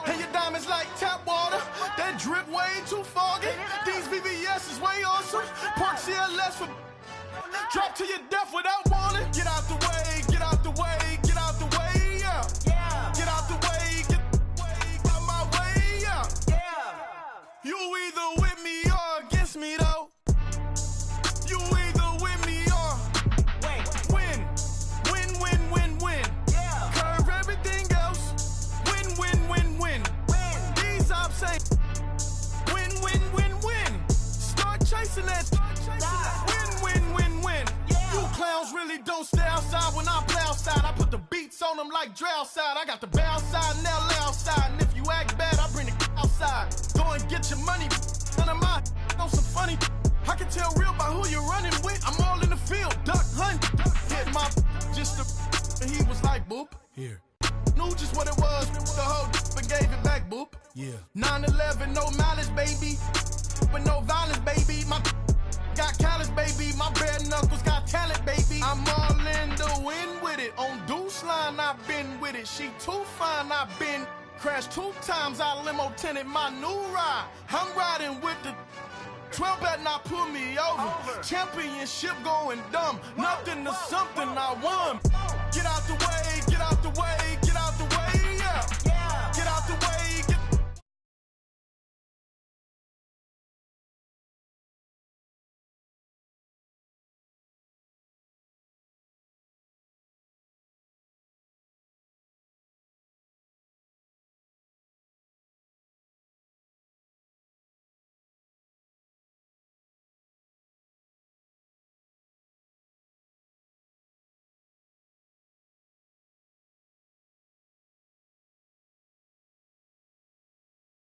And your diamonds like tap water. That drip way too foggy. These BBS is way awesome. Park CLS for drop to your death without warning. Get out the way, get out the way, get out the way, yeah. Yeah. Get out the way, get out my way, yeah. Yeah. You either with me or against me, though. You either with me or win. Win. Yeah. Curve everything else. Win. These ops ain't. Win. Start chasing that. Win. Yeah. You clowns really don't stay outside when I play outside. I put the beats on them like Dre side. I got the bow side and LA outside. And if you act bad, I bring the outside. Go and get your money. None of my know some funny. I can tell real by who you're running with. I'm all in the field. Duck hunt. Hit my just the. And he was like, boop. Here. Knew just what it was. The whole and gave it back, boop. Yeah. 9/11, no malice, baby. But no violence, baby. My got callous, baby. My bare knuckles got talent, baby. I'm all in the wind with it. On Deuce Line, I've been with it. She too fine, I've been crashed 2 times. I limo tinted my new ride. I'm riding with the 12 better not pull me over. Championship going dumb. Nothing to something I won. Get out the way.